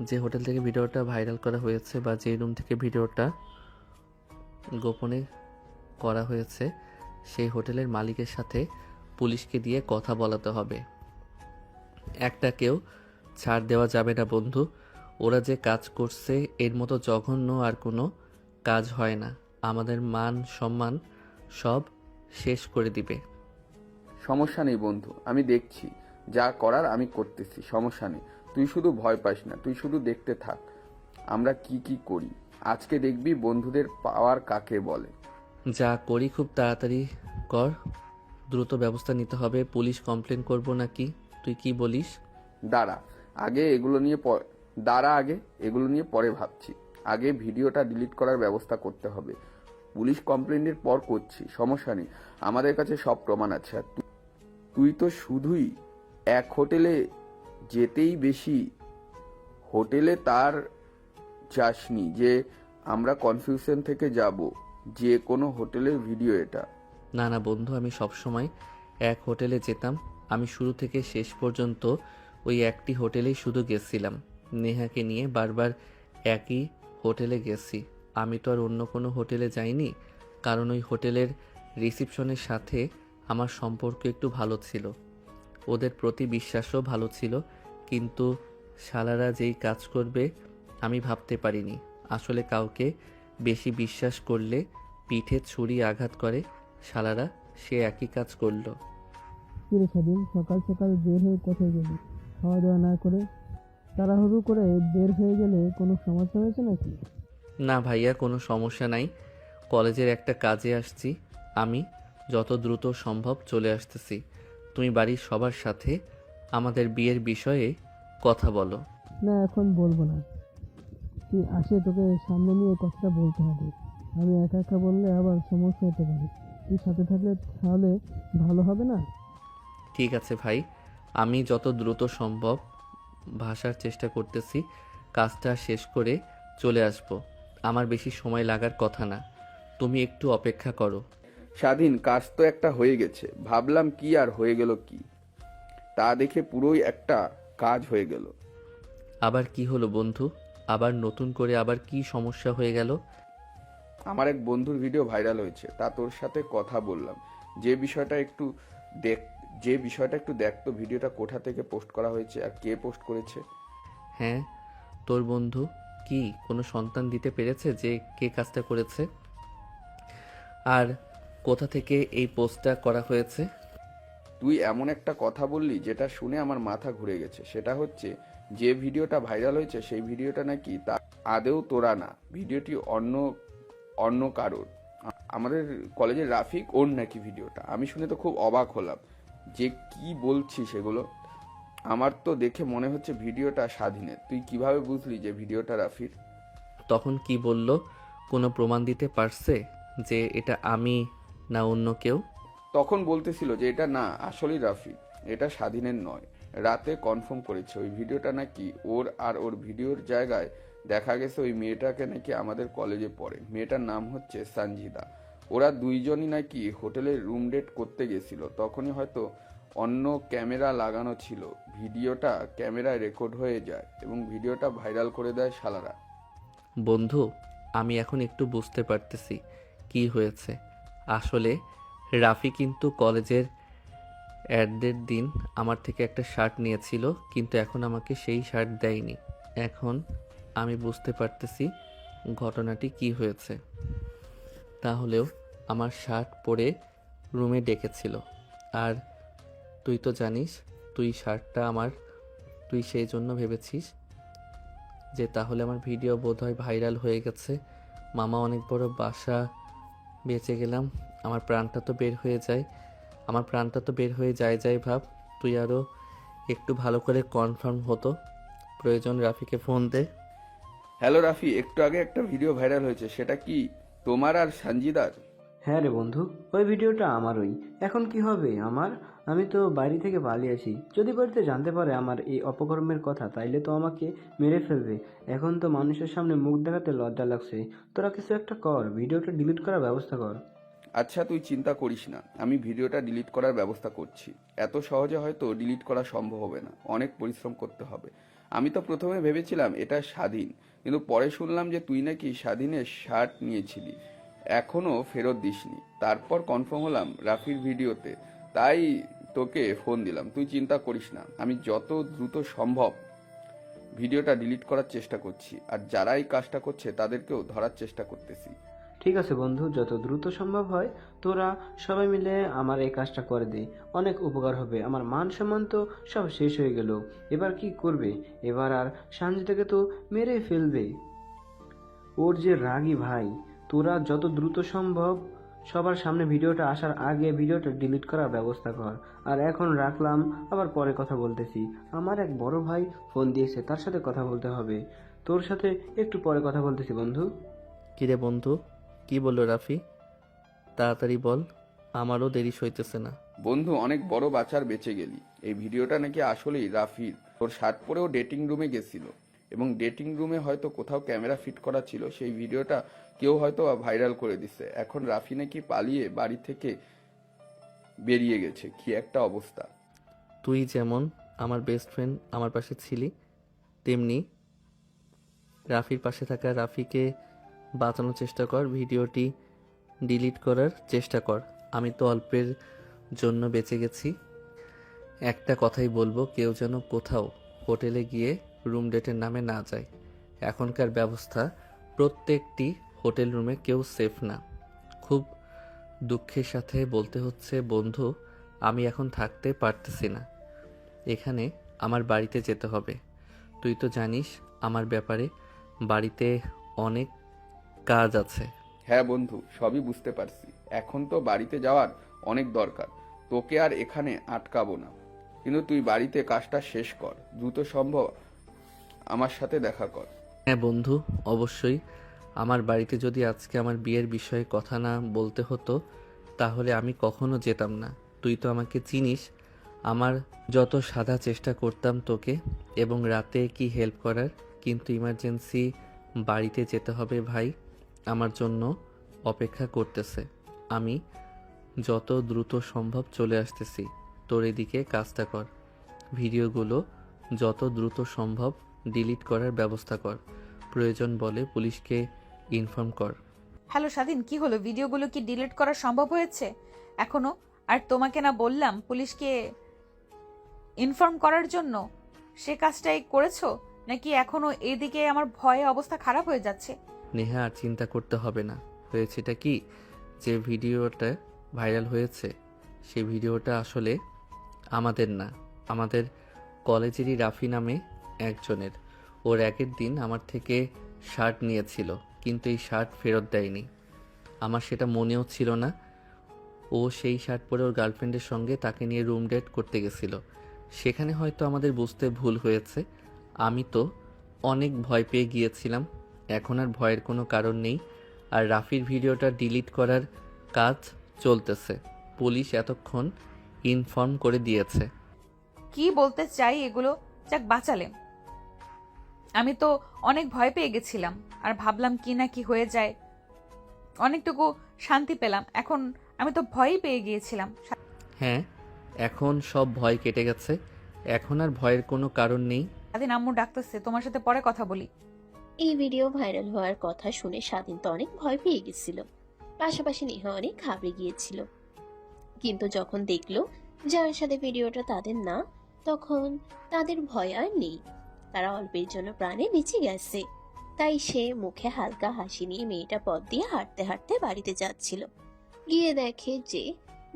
যে হোটেল থেকে ভিডিওটা ভাইরাল করা হয়েছে বা যে রুম থেকে ভিডিওটা গোপনে করা হয়েছে সেই হোটেলের মালিকের সাথে পুলিশকে দিয়ে কথা বলাতে হবে। একটাকেও ছাড় দেওয়া যাবে না বন্ধু। ওরা যে কাজ করছে এর মতো জঘন্য আর কোনো কাজ হয় না। আমাদের মান সম্মান সব শেষ করে দিবে। সমস্যা নেই বন্ধু, আমি দেখছি, যা করার আমি করতেছি, সমস্যা নেই। তুই শুধু ভয় পাস না, তুই শুধু দেখতে থাক আমরা কি কি করি। আজকে দেখবি বন্ধুদের পাওয়ার কাকে বলে। যা করি খুব তাড়াতাড়ি কর, দ্রুত ব্যবস্থা নিতে হবে। পুলিশ কমপ্লেন করব নাকি, তুই কি বলিস? দাঁড়া আগে এগুলো নিয়ে পরে ভাবছি। আগে ভিডিওটা ডিলিট করার ব্যবস্থা করতে হবে। পুলিশ কমপ্লেনের পর করছি, সমস্যা নেই, আমাদের কাছে সব প্রমাণ আছে। আর তুই তো শুধুই এক হোটেলে যেতেই বেশি হোটেলে তার যাসনি যে আমরা কনফিউশন থেকে যাব যে কোনো হোটেলের ভিডিও এটা। না না বন্ধু, আমি সব সময় এক হোটেলে যেতাম। আমি শুরু থেকে শেষ পর্যন্ত ওই একটি হোটেলেই শুধু গেছিলাম। নেহাকে নিয়ে বারবার একই হোটেলে গেছি। আমি তো আর অন্য কোনো হোটেলে যাইনি, কারণ ওই হোটেলের রিসিপশনের সাথে আমার সম্পর্ক একটু ভালো ছিল, ওদের প্রতি বিশ্বাসও ভালো ছিল। কিন্তু শালারা যেই কাজ করবে আমি ভাবতে পারিনি। আসলে কাউকে বেশি বিশ্বাস করলে পিঠে ছুরি আঘাত করে শালারা, সে একই কাজ করলো। কিরে স্বাধীন, সকাল সকাল বের হয়ে কোথায় গেলি? খাওয়া দাওয়া না করে তাড়াহুড়ো করে বের হয়ে গেলে কোনো সমস্যা হয়েছে নাকি? না ভাইয়া, কোনো সমস্যা নাই। কলেজের একটা কাজে আসছি। আমি যত দ্রুত সম্ভব চলে আসতেছি। তুমি বাড়ির সবার সাথে আমাদের বিয়ের বিষয়ে কথা বলো। না, এখন বলবো না। তুই আসে, তোকে সামনে নিয়ে কথাটা বলতে হবে। আমি একা একা বললে আবার সমস্যা হতে পারে। তুই সাথে থাকলে তাহলে ভালো হবে না? ঠিক আছে ভাই, আমি যত দ্রুত সম্ভব ভাষার চেষ্টা করতেছি। কাজটা শেষ করে চলে আসব। আমার বেশি সময় লাগার কথা না, তুমি একটু অপেক্ষা করো। স্বাধীন, কাজ তো একটা হয়ে গেছে, ভাবলাম কি আর হয়ে গেল কি, তা দেখে পুরোই একটা কাজ হয়ে গেল। আবার কি হলো বন্ধু? আবার নতুন করে আবার কি সমস্যা হয়ে গেল? আমার এক বন্ধুর ভিডিও ভাইরাল হয়েছে, তা তোর সাথে কথা বললাম। যে বিষয়টা একটু দেখ যে বিষয়টা একটু দেখতো, ভিডিওটা কোথা থেকে পোস্ট করা হয়েছে আর কে পোস্ট করেছে। হ্যাঁ, তোর বন্ধু কি কোনো সন্তান দিতে পেরেছে যে কে কাজটা করেছে? আর কোথা থেকে এই পোস্টটা করা হয়েছে? তুই এমন একটা কথা বললি যেটা শুনে আমার মাথা ঘুরে গেছে। সেটা হচ্ছে, যে ভিডিওটা ভাইরাল হয়েছে সেই ভিডিওটা নাকি তা আদেও তোরা না, ভিডিওটি অন্য অন্য কারোর। আমাদের কলেজের রাফিক, ওর নাকি ভিডিওটা। আমি শুনে তো খুব অবাক হলাম যে কি বলছি সেগুলো। আমার তো দেখে মনে হচ্ছে ভিডিওটা স্বাধীনের। তুই কিভাবে বুঝলি যে ভিডিওটা রাফির? তখন কি বলল? কোনো প্রমাণ দিতে পারছে যে এটা আমি না অন্য কেউ? তখন বলতেছিল যে এটা না, আসলেই রাফি, এটা স্বাধীনের নয়। রাতে কনফার্ম করেছে ওই ভিডিওটা নাকি ওর, আর ওর ভিডিওর জায়গায় দেখা গেছে ওই মেয়েটাকে নাকি আমাদের কলেজে পড়ে। মেয়েটার নাম হচ্ছে সঞ্জিদা। ওরা দুইজনই নাকি হোটেলে রুম ডেট করতে গেছিল, তখনই হয়তো অন্য ক্যামেরা লাগানো ছিল। ভিডিওটা ক্যামেরায় রেকর্ড হয়ে যায় এবং ভিডিওটা ভাইরাল করে দেয় শালারা। বন্ধু, আমি এখন একটু বুঝতে পারতেছি কি হয়েছে। আসলে রাফি কিন্তু কলেজের অ্যাডের দিন আমার থেকে একটা শার্ট নিয়েছিল, কিন্তু এখন আমাকে সেই শার্ট দেয়নি। এখন আমি বুঝতে পারতেছি ঘটনাটি কি হয়েছে। তাহলেও আমার শার্ট পরে রুমে ডেকেছিল। আর তুই তো জানিস, তুই শার্টটা আমার, তুই সেই জন্য ভেবেছিস যে তাহলে আমার ভিডিও বোধহয় ভাইরাল হয়ে গেছে। মামা অনেক বড় বাসা, বেঁচে গেলাম। আমার প্রাণটা তো বের হয়ে যায়, আমার প্রাণটা তো বের হয়ে যায় ভাব। তুই আরও একটু ভালো করে কনফার্ম হতো। প্রয়োজন রাফিকে ফোন দে। হ্যালো রাফি, একটু আগে একটা ভিডিও ভাইরাল হয়েছে, সেটা কি তোমার আর সঞ্জিদার? হ্যাঁ রে বন্ধু, ওই ভিডিওটা আমারই। এখন কি হবে আমার? আমি তো বাড়ি থেকে পালিয়ে আসি। যদি বাড়িতে জানতে পারে আমার এই অপকর্মের কথা, তাইলে তো আমাকে মেরে ফেলবে। এখন তো মানুষের সামনে মুখ দেখাতে লজ্জা লাগছে। তোরা কিছু একটা কর, ভিডিওটা ডিলিট করার ব্যবস্থা কর। আচ্ছা, তুই চিন্তা করিস না, আমি ভিডিওটা ডিলিট করার ব্যবস্থা করছি। এত সহজে হয়তো ডিলিট করা সম্ভব হবে না, অনেক পরিশ্রম করতে হবে। আমি তো প্রথমে ভেবেছিলাম এটা স্বাধীন, কিন্তু পরে শুনলাম যে তুই নাকি স্বাধীনের শার্ট নিয়েছিলি, এখনো ফেরত দিসনি। তারপর কনফার্ম হলাম রাফির ভিডিওতে, তাই তোকে ফোন দিলাম। তুই চিন্তা করিস না, আমি যত দ্রুত সম্ভব ভিডিওটা ডিলিট করার চেষ্টা করছি, আর যারা এই কাজটা করছে তাদেরকেও ধরার চেষ্টা করতেছি। ঠিক আছে বন্ধু, যত দ্রুত সম্ভব হয় তোরা সবাই মিলে আমার এই কাজটা করে দে। অনেক উপকার হবে। আমার মান সম্মান তো সব শেষ হয়ে গেল। এবার কি করবে? এবার আর সানজিদাকে তো মেরে ফেলবে। ওর যে রাগী ভাই। তোরা যত দ্রুত সম্ভব সবার সামনে ভিডিওটা আসার আগে ভিডিওটা ডিলিট করার ব্যবস্থা কর। আর এখন রাখলাম, আবার পরে কথা বলতেছি। আমার এক বড় ভাই ফোন দিয়েছে, তার সাথে কথা বলতে হবে। তোর সাথে একটু পরে কথা বলতেছি বন্ধু। কিরে বন্ধু, কি বললো রাফি? তাড়াতাড়ি বল, আমারও দেরি সইতেছে না। বন্ধু, অনেক বড় বাচার বেঁচে গেলি। এই ভিডিওটা নাকি আসলেই রাফির। তোর শার্ট পরেও ডেটিং রুমে গেছিল, এবং ডেটিং রুমে হয়তো কোথাও ক্যামেরা ফিট করা ছিল। সেই ভিডিওটা কেউ হয়তো ভাইরাল করে দিছে। এখন রাফি নাকি পালিয়ে বাড়ি থেকে বেরিয়ে গেছে। কি একটা অবস্থা! তুই যেমন আমার বেস্ট ফ্রেন্ড আমার পাশে ছিলি, তেমনি রাফির পাশে থাকা রাফিকে বাঁচানোর চেষ্টা কর, ভিডিওটি ডিলিট করার চেষ্টা কর। আমি তো অল্পের জন্য বেঁচে গেছি। একটা কথাই বলবো, কেউ যেন কোথাও হোটেলে গিয়ে রুম ডেটের নামে না যায়। এখনকার ব্যবস্থা, প্রত্যেকটি হোটেল রুমে কেউ সেফ না। খুব দুঃখের সাথে বলতে হচ্ছে বন্ধু, আমি এখন থাকতে পারতেছি না এখানে, আমার বাড়িতে যেতে হবে। তুই তো জানিস আমার ব্যাপারে, বাড়িতে অনেক কাজ আছে। হ্যাঁ বন্ধু, সবই বুঝতে পারছি। এখন তো বাড়িতে যাওয়ার অনেক দরকার, তোকে আর এখানে আটকাবো না। কিন্তু তুই বাড়িতে কাজটা শেষ কর, দ্রুত সম্ভব আমার সাথে দেখা কর। হ্যাঁ বন্ধু, অবশ্যই। আমার বাড়িতে যদি আজকে আমার বিয়ের বিষয়ে কথা না বলতে হতো তাহলে আমি কখনো যেতাম না। তুই তো আমাকে চিনিস, আমার যত সাদা চেষ্টা করতাম তোকে এবং রাতে কি হেল্প করার, কিন্তু ইমার্জেন্সি বাড়িতে যেতে হবে ভাই, আমার জন্য অপেক্ষা করতেছে। আমি যত দ্রুত সম্ভব চলে আসতেছি। তোর এদিকে কাজটা কর, ভিডিওগুলো যত দ্রুত সম্ভব ডিলিট করার ব্যবস্থা কর, প্রয়োজন বলে পুলিশকে ইনফর্ম কর। হ্যালো স্বাধীন, কি হলো? ভিডিওগুলো কি ডিলিট করা সম্ভব হয়েছে এখনো? আর তোমাকে না বললাম পুলিশকে ইনফর্ম করার জন্য? সে কাজটাই করেছো নাকি এখনো? এদিকে আমার ভয়ে অবস্থা খারাপ হয়ে যাচ্ছে। নেহা, আর চিন্তা করতে হবে না। হয়েছেটা কি, যে ভিডিওটা ভাইরাল হয়েছে সেই ভিডিওটা আসলে আমাদের না, আমাদের কলেজেরই রাফি নামে একজনের। ওর আগের দিন আমার থেকে শার্ট নিয়েছিল, কিন্তু এই শার্ট ফেরত দেয়নি। আমার সেটা মনেও ছিল না। ও সেই শার্ট পরে ওর গার্লফ্রেন্ডের সঙ্গে তাকে নিয়ে রুম ডেট করতে গেছিল। সেখানে হয়তো আমাদের বুঝতে ভুল হয়েছে। আমি তো অনেক ভয় পেয়ে গিয়েছিলাম, এখন আর ভয়ের কোনো কারণ নেই। আর রাফির ভিডিওটা ডিলিট করার কাজ চলতেছে, পুলিশ এতক্ষণ ইনফর্ম করে দিয়েছে। কি বলতে চাই এগুলো? যাক বাঁচালে। আমি তো অনেক ভয় পেয়ে গেছিলাম আর ভাবলাম কি না কি হয়ে যায়। অনেকটুকু শান্তি পেলাম। এখন আমি তো ভয়ই পেয়ে গিয়েছিলাম। হ্যাঁ, এখন সব ভয় কেটে গেছে, এখন আর ভয়ের কোনো কারণ নেই। স্বাধীন, আম্মু ডাকতেছে, তোমার সাথে পরে কথা বলি। এই ভিডিও ভাইরাল হওয়ার কথা শুনে স্বাধীন তো অনেক ভয় পেয়ে গেছিল, পাশাপাশি নেহা অনেক ঘাবড়ে গিয়েছিল। কিন্তু যখন দেখলো যার সাথে ভিডিওটা তাদের না, তখন তাদের ভয় আর নেই। তারা অল্পের জন্য প্রাণে বেঁচে গেছে। তাই সে মুখে হালকা হাসি নিয়ে মেয়েটা পথ দিয়ে হাঁটতে হাঁটতে বাড়িতে যাচ্ছিল। গিয়ে দেখে যে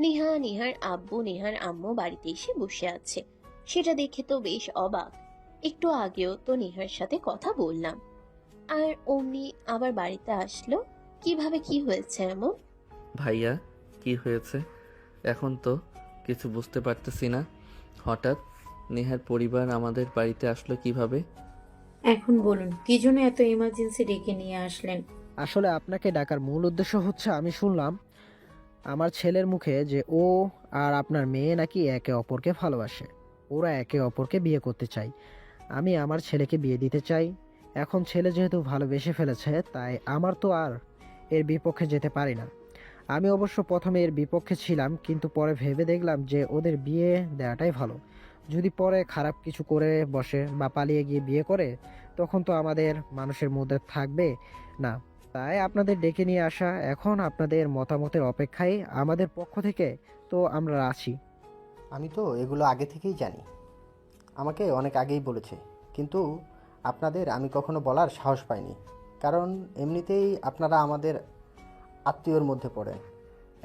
নেহা, নেহার আব্বু, নেহার আম্মু বাড়িতে এসে বসে আছে। সেটা দেখে তো বেশ অবাক। একটু আগেও তো নেহার সাথে কথা বললাম, আর অমনি আবার বাড়িতে আসলো। কিভাবে, কি হয়েছে এমন? ভাইয়া, কি হয়েছে? এখন তো কিছু বুঝতে পারতেছি না। হঠাৎ নেহার পরিবার আমাদের বাড়িতে আসলো কিভাবে? এখন বলুন, কি জন্য এত ইমার্জেন্সি ডেকে নিয়ে আসলেন? আসলে আপনাকে ডাকার মূল উদ্দেশ্য হচ্ছে, আমি শুনলাম আমার ছেলের মুখে যে ও আর আপনার মেয়ে নাকি একে অপরকে ভালোবাসে। ওরা একে অপরকে বিয়ে করতে চায়। আমি আমার ছেলেকে বিয়ে দিতে চাই। এখন ছেলে যেহেতু ভালোবেসে ফেলেছে, তাই আমার তো আর এর বিপক্ষে যেতে পারি না। আমি অবশ্য প্রথমে এর বিপক্ষে ছিলাম, কিন্তু পরে ভেবে দেখলাম যে ওদের বিয়ে দেওয়াটাই ভালো। যদি পরে খারাপ কিছু করে বসে বা পালিয়ে গিয়ে বিয়ে করে, তখন তো আমাদের মানুষের মধ্যে থাকবে না। তাই আপনাদের ডেকে নিয়ে আসা। এখন আপনাদের মতামতের অপেক্ষায় আমাদের পক্ষ থেকে তো আমরা আছি। আমি তো এগুলো আগে থেকেই জানি, আমাকে অনেক আগেই বলেছে, কিন্তু আপনাদের আমি কখনো বলার সাহস পাইনি, কারণ এমনিতেই আপনারা আমাদের আত্মীয়র মধ্যে পড়েন।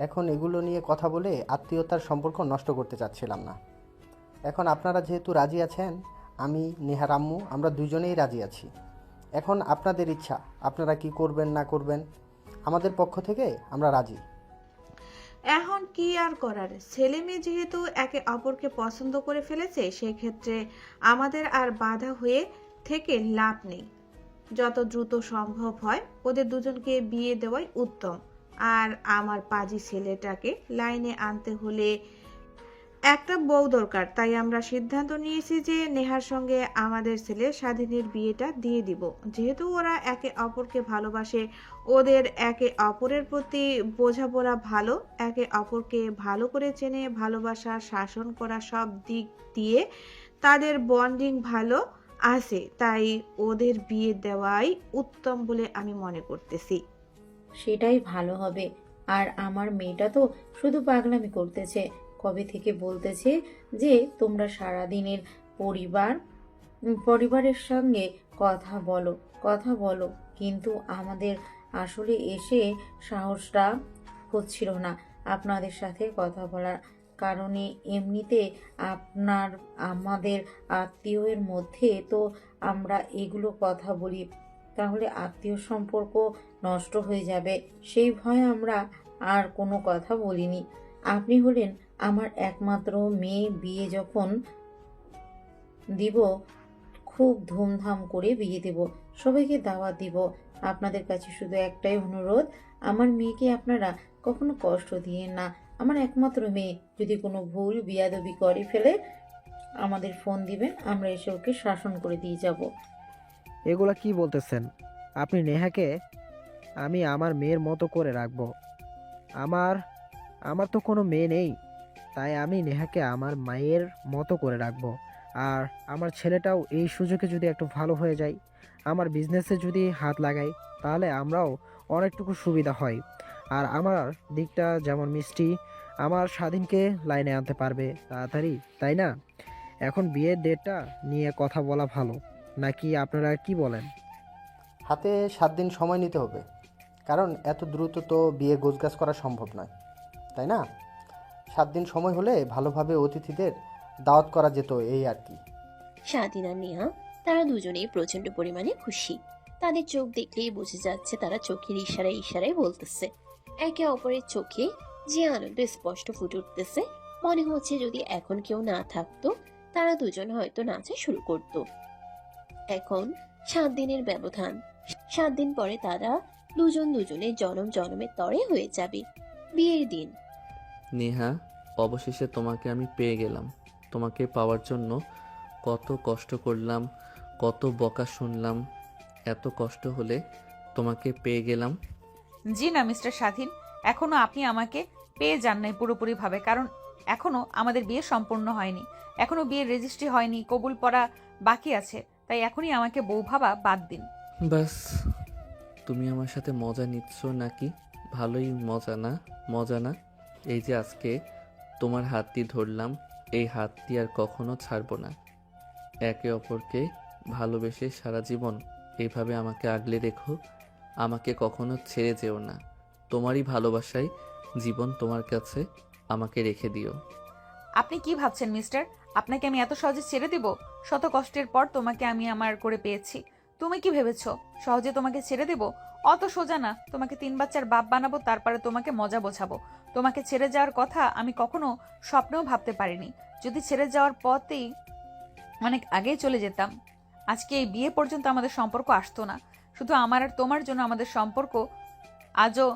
এখন এগুলো নিয়ে কথা বলে আত্মীয়তার সম্পর্ক নষ্ট করতে চাচ্ছিলাম না। এখন আপনারা যেহেতু রাজি আছেন, আমি, নেহার আম্মু, আমরা দুজনেই রাজি আছি। এখন আপনাদের ইচ্ছা, আপনারা কি করবেন না করবেন, আমাদের পক্ষ থেকে আমরা রাজি। এখন কি আর করার, ছেলে মেয়ে যেহেতু একে অপরকে পছন্দ করে ফেলেছে, সেক্ষেত্রে আমাদের আর বাধা হয়ে থেকে লাভ নেই। যত দ্রুত সম্ভব হয় ওদের দুজনকে বিয়ে দেওয়াই উত্তম। আর আমার পাজি ছেলেটাকে লাইনে আনতে হলে একটা বউ দরকার। তাই আমরা সিদ্ধান্ত নিয়েছি যে নেহার সঙ্গে আমাদের ছেলে স্বাধীনের বিয়েটা দিয়ে দিব। যেহেতু ওরা একে অপরকে ভালোবাসে, ওদের একে অপরের প্রতি বোঝাপড়া ভালো, একে অপরকে ভালো করে চেনে, ভালোবাসা, শাসন করা সব দিক দিয়ে তাদের বন্ডিং ভালো আছে। তাই ওদের বিয়ে দেওয়াই উত্তম বলে আমি মনে করতেছি। সেটাই ভালো হবে। আর আমার মেয়েটা তো শুধু পাগলামি করতেছে, কবে থেকে বলতেছে যে তোমরা সারাদিনের পরিবারের সঙ্গে কথা বলো, কিন্তু আমাদের আসলে এসে সাহসটা হচ্ছিল না আপনাদের সাথে কথা বলার। কারণে এমনিতে আপনার আমাদের আত্মীয়ের মধ্যে তো আমরা এগুলো কথা বলি, তাহলে আত্মীয় সম্পর্ক নষ্ট হয়ে যাবে, সেই ভয়ে আমরা আর কোনো কথা বলিনি। আপনি হলেন আমার একমাত্র মেয়ে, বিয়ে যখন দিব খুব ধুমধাম করে বিয়ে দেব, সবাইকে দাওয়াত দিব। আপনাদের কাছে শুধু একটাই অনুরোধ, আমার মেয়েকে আপনারা কখনো কষ্ট দিয়েন না। আমার একমাত্র মেয়ে, যদি কোনো ভুল বিয়াদবি করে ফেলে আমাদের ফোন দিবেন, আমরা এসে ওকে শাসন করে দিয়ে যাব। এগুলা কি বলতেছেন? আপনি নেহাকে আমি আমার মেয়ের মতো করে রাখবো। আমার আমার তো কোনো মেয়ে নেই, তাই আমি নেহাকে আমার মায়ের মতো করে রাখবো। আর আমার ছেলেটাও এই সুযোগে যদি একটু ভালো হয়ে যায়, আমার বিজনেসে যদি হাত লাগাই, তাহলে আমরাও অনেকটুকু সুবিধা হয়। আর আমার দিকটা যেমন মিষ্টি, আমার স্বাধীনকে লাইনে আনতে পারবে তাড়াতাড়ি, তাই না? এখন বিয়ের ডেটটা নিয়ে কথা বলা ভালো, নাকি আপনারা কি বলেন? হাতে 7 দিন সময় নিতে হবে, কারণ এত দ্রুত তো বিয়ে গোছগাছ করা সম্ভব নয়, তাই না? 7 দিন সময় হলে ভালোভাবে অতিথিদের দাওয়াত করা যেত, এই আর কি। স্বাধীন আর নেহা তারা দুজনেই প্রচন্ড পরিমাণে খুশি। তাদের চোখ দেখলেই বোঝা যাচ্ছে তারা চোখের ইশারায় ইশারায় বলতেছে। একে অপরের চোখে যে আনন্দ স্পষ্ট ফুটে উঠতেছে, মনে হচ্ছে যদি এখন কেউ না থাকতো তারা দুজন হয়তো নাচা শুরু করত। এখন 7 দিনের ব্যবধান, 7 দিন পরে তারা দুজন দুজনের জনম জনমের তরে হয়ে যাবে। বিয়ের দিন। নেহা, অবশেষে তোমাকে আমি পেয়ে গেলাম। তোমাকে পাওয়ার জন্য কত কষ্ট করলাম, কত বকা শুনলাম। এত কষ্ট হলে তোমাকে পেয়ে গেলাম। জি না মিস্টার স্বাধীন, এখনো আপনি আমাকে পেয়ে যান নাই পুরোপুরিভাবে, কারণ এখনো আমাদের বিয়ে সম্পূর্ণ হয়নি, এখনো বিয়ের রেজিস্ট্রি হয়নি, কবুল পড়া বাকি আছে, তাই এখনই আমাকে বউ ভাবা বাদ দিন। বাস, তুমি আমার সাথে মজা নিচ্ছ নাকি? ভালোই মজা না? মজা না? এই যে আজকে তোমার হাতটি ধরলাম, এই হাতটি আর কখনো ছাড়বো না। একে অপরকে ভালোবেসে সারা জীবন এইভাবে আমাকে আগলে রেখো, আমাকে কখনো ছেড়ে যেও না। তোমারই ভালোবাসায় জীবন তোমার কাছে আমাকে রেখে দিও। আপনি কি ভাবছেন মিস্টার, আপনাকে আমি এত সহজে ছেড়ে দিব? শত কষ্টের পর তোমাকে আমি আমার করে পেয়েছি, তুমি কি ভেবেছো সহজে তোমাকে ছেড়ে দেব? অত সোজা না। তোমাকে 3 বাচ্চার বাপ বানাবো, তারপরে তোমাকে মজা বোঝাবো। তোমাকে ছেড়ে যাওয়ার কথা আমি কখনো স্বপ্নেও ভাবতে পারিনি। যদি ছেড়ে যাওয়ার পথেই অনেক আগেই চলে যেতাম, আজকে এই বিয়ে পর্যন্ত আমাদের সম্পর্ক আসতো না। শুধু আমার আর তোমার জন্য আমাদের সম্পর্ক আজও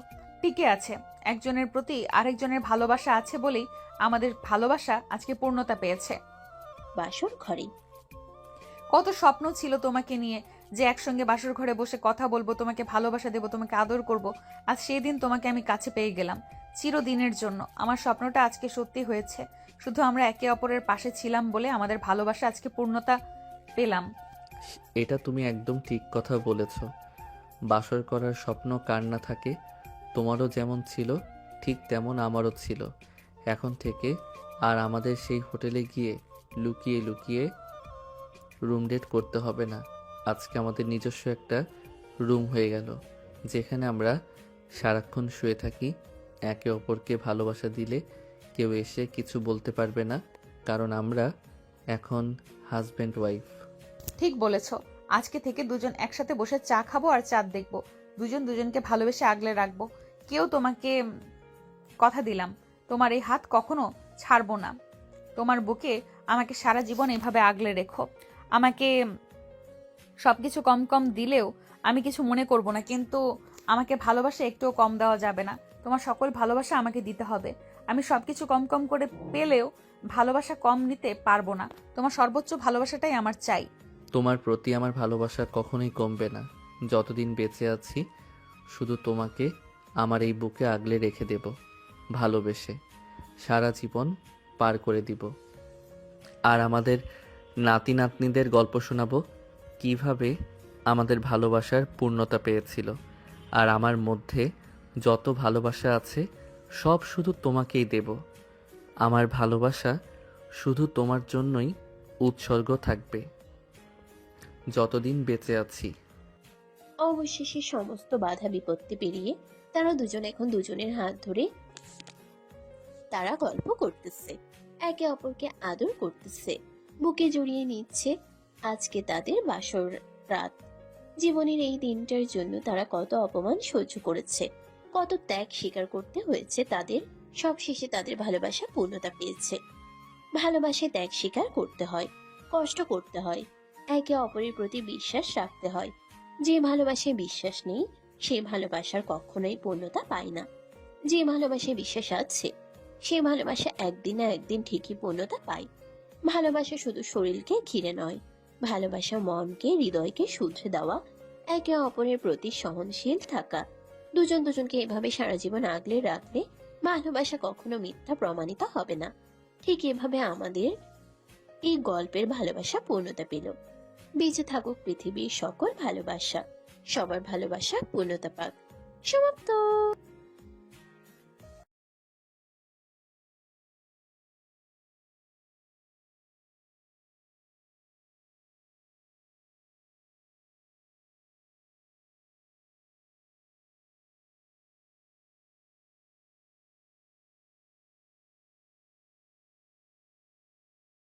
টিকে আছে। একজনের প্রতি আরেকজনের ভালোবাসা আছে বলেই আমাদের ভালোবাসা আজকে পূর্ণতা পেয়েছে। বাসর ঘরে। কত স্বপ্ন ছিল তোমাকে নিয়ে, যে একসঙ্গে বাসর ঘরে বসে কথা বলবো, তোমাকে ভালোবাসা দেবো, তোমাকে আদর করব। আজ সেই দিন তোমাকে আমি কাছে পেয়ে গেলাম চিরদিনের জন্য। আমার স্বপ্নটা আজকে সত্যি হয়েছে, শুধু আমরা একে অপরের পাশে ছিলাম বলে আমাদের ভালোবাসা আজকে পূর্ণতা পেলাম। এটা তুমি একদম ঠিক কথা বলেছ। বাসর করার স্বপ্ন কার না থাকে? তোমারও যেমন ছিল ঠিক তেমন আমারও ছিল। এখন থেকে আর আমাদের সেই হোটেলে গিয়ে লুকিয়ে লুকিয়ে রুম ডেট করতে হবে না। আজকে আমাদের নিজস্ব একটা রুম হয়ে গেল, যেখানে আমরা সারাক্ষণ শুয়ে থাকি। একে অপরকে ভালোবাসা দিলে কেউ এসে কিছু বলতে পারবে না, কারণ আমরা এখন হাজব্যান্ড ওয়াইফ। ঠিক বলেছ, আজকে থেকে দুজন একসাথে বসে চা খাবো আর চাঁদ দেখবো, দুজন দুজনকে ভালোবেসে আগলে রাখবো। কেউ তোমাকে কথা দিলাম, তোমার এই হাত কখনো ছাড়বো না। তোমার বুকে আমাকে সারা জীবন এভাবে আগলে রেখো। আমাকে সবকিছু কম কম দিলেও আমি কিছু মনে করব না, কিন্তু আমাকে ভালোবাসা একটুও কম দেওয়া যাবে না। তোমার সকল ভালোবাসা আমাকে দিতে হবে। আমি সবকিছু কম কম করে পেলেও ভালোবাসা কম নিতে পারবো না। তোমার সর্বোচ্চ ভালোবাসাটাই আমার চাই। তোমার প্রতি আমার ভালোবাসা কখনোই কমবে না। যতদিন বেঁচে আছি শুধু তোমাকে আমার এই বুকে আগলে রেখে দেব, ভালোবেসে সারা জীবন পার করে দিব। আর আমাদের নাতি নাতনিদের গল্প শোনাবো কিভাবে আমাদের ভালোবাসার পূর্ণতা পেয়েছিল। আর আমার মধ্যে যত ভালোবাসা আছে সব শুধু তোমাকেই দেব। আমার ভালোবাসা শুধু তোমার জন্যই উৎসর্গ থাকবে যতদিন বেঁচে আছি। অবশেষে সমস্ত বাধা বিপত্তি পেরিয়ে তারা দুজন এখন দুজনের হাত ধরে তারা গল্প করতেছে, একে অপরকে আদর করতেছে, বুকে জড়িয়ে নিচ্ছে। আজকে তাদের বাসর রাত। জীবনের এই দিনটার জন্য তারা কত অপমান সহ্য করেছে, কত ত্যাগ স্বীকার করতে হয়েছে তাদের। সবশেষে তাদের ভালোবাসা পূর্ণতা পেয়েছে। ভালোবাসায় ত্যাগ স্বীকার করতে হয়, কষ্ট করতে হয়, একে অপরের প্রতি বিশ্বাস রাখতে হয়। যে ভালোবাসায় বিশ্বাস নেই সে ভালোবাসার কখনোই পূর্ণতা পায় না। যে ভালোবাসায় বিশ্বাস আছে সে ভালোবাসা একদিন না একদিন ঠিকই পূর্ণতা পায়। ভালোবাসা শুধু শরীরকে ঘিরে নয়, ভালোবাসা মনকে, হৃদয়কে শুধরে দেওয়া, একে অপরের প্রতি সহনশীল থাকা। দুজন দুজনকে এভাবে সারা জীবন আগলে রাখলে ভালোবাসা কখনো মিথ্যা প্রমাণিত হবে না। ঠিক এভাবে আমাদের এই গল্পের ভালোবাসা পূর্ণতা পেল। বেঁচে থাকুক পৃথিবীর সকল ভালোবাসা, সবার ভালোবাসা পূর্ণতা পাক। সমাপ্ত।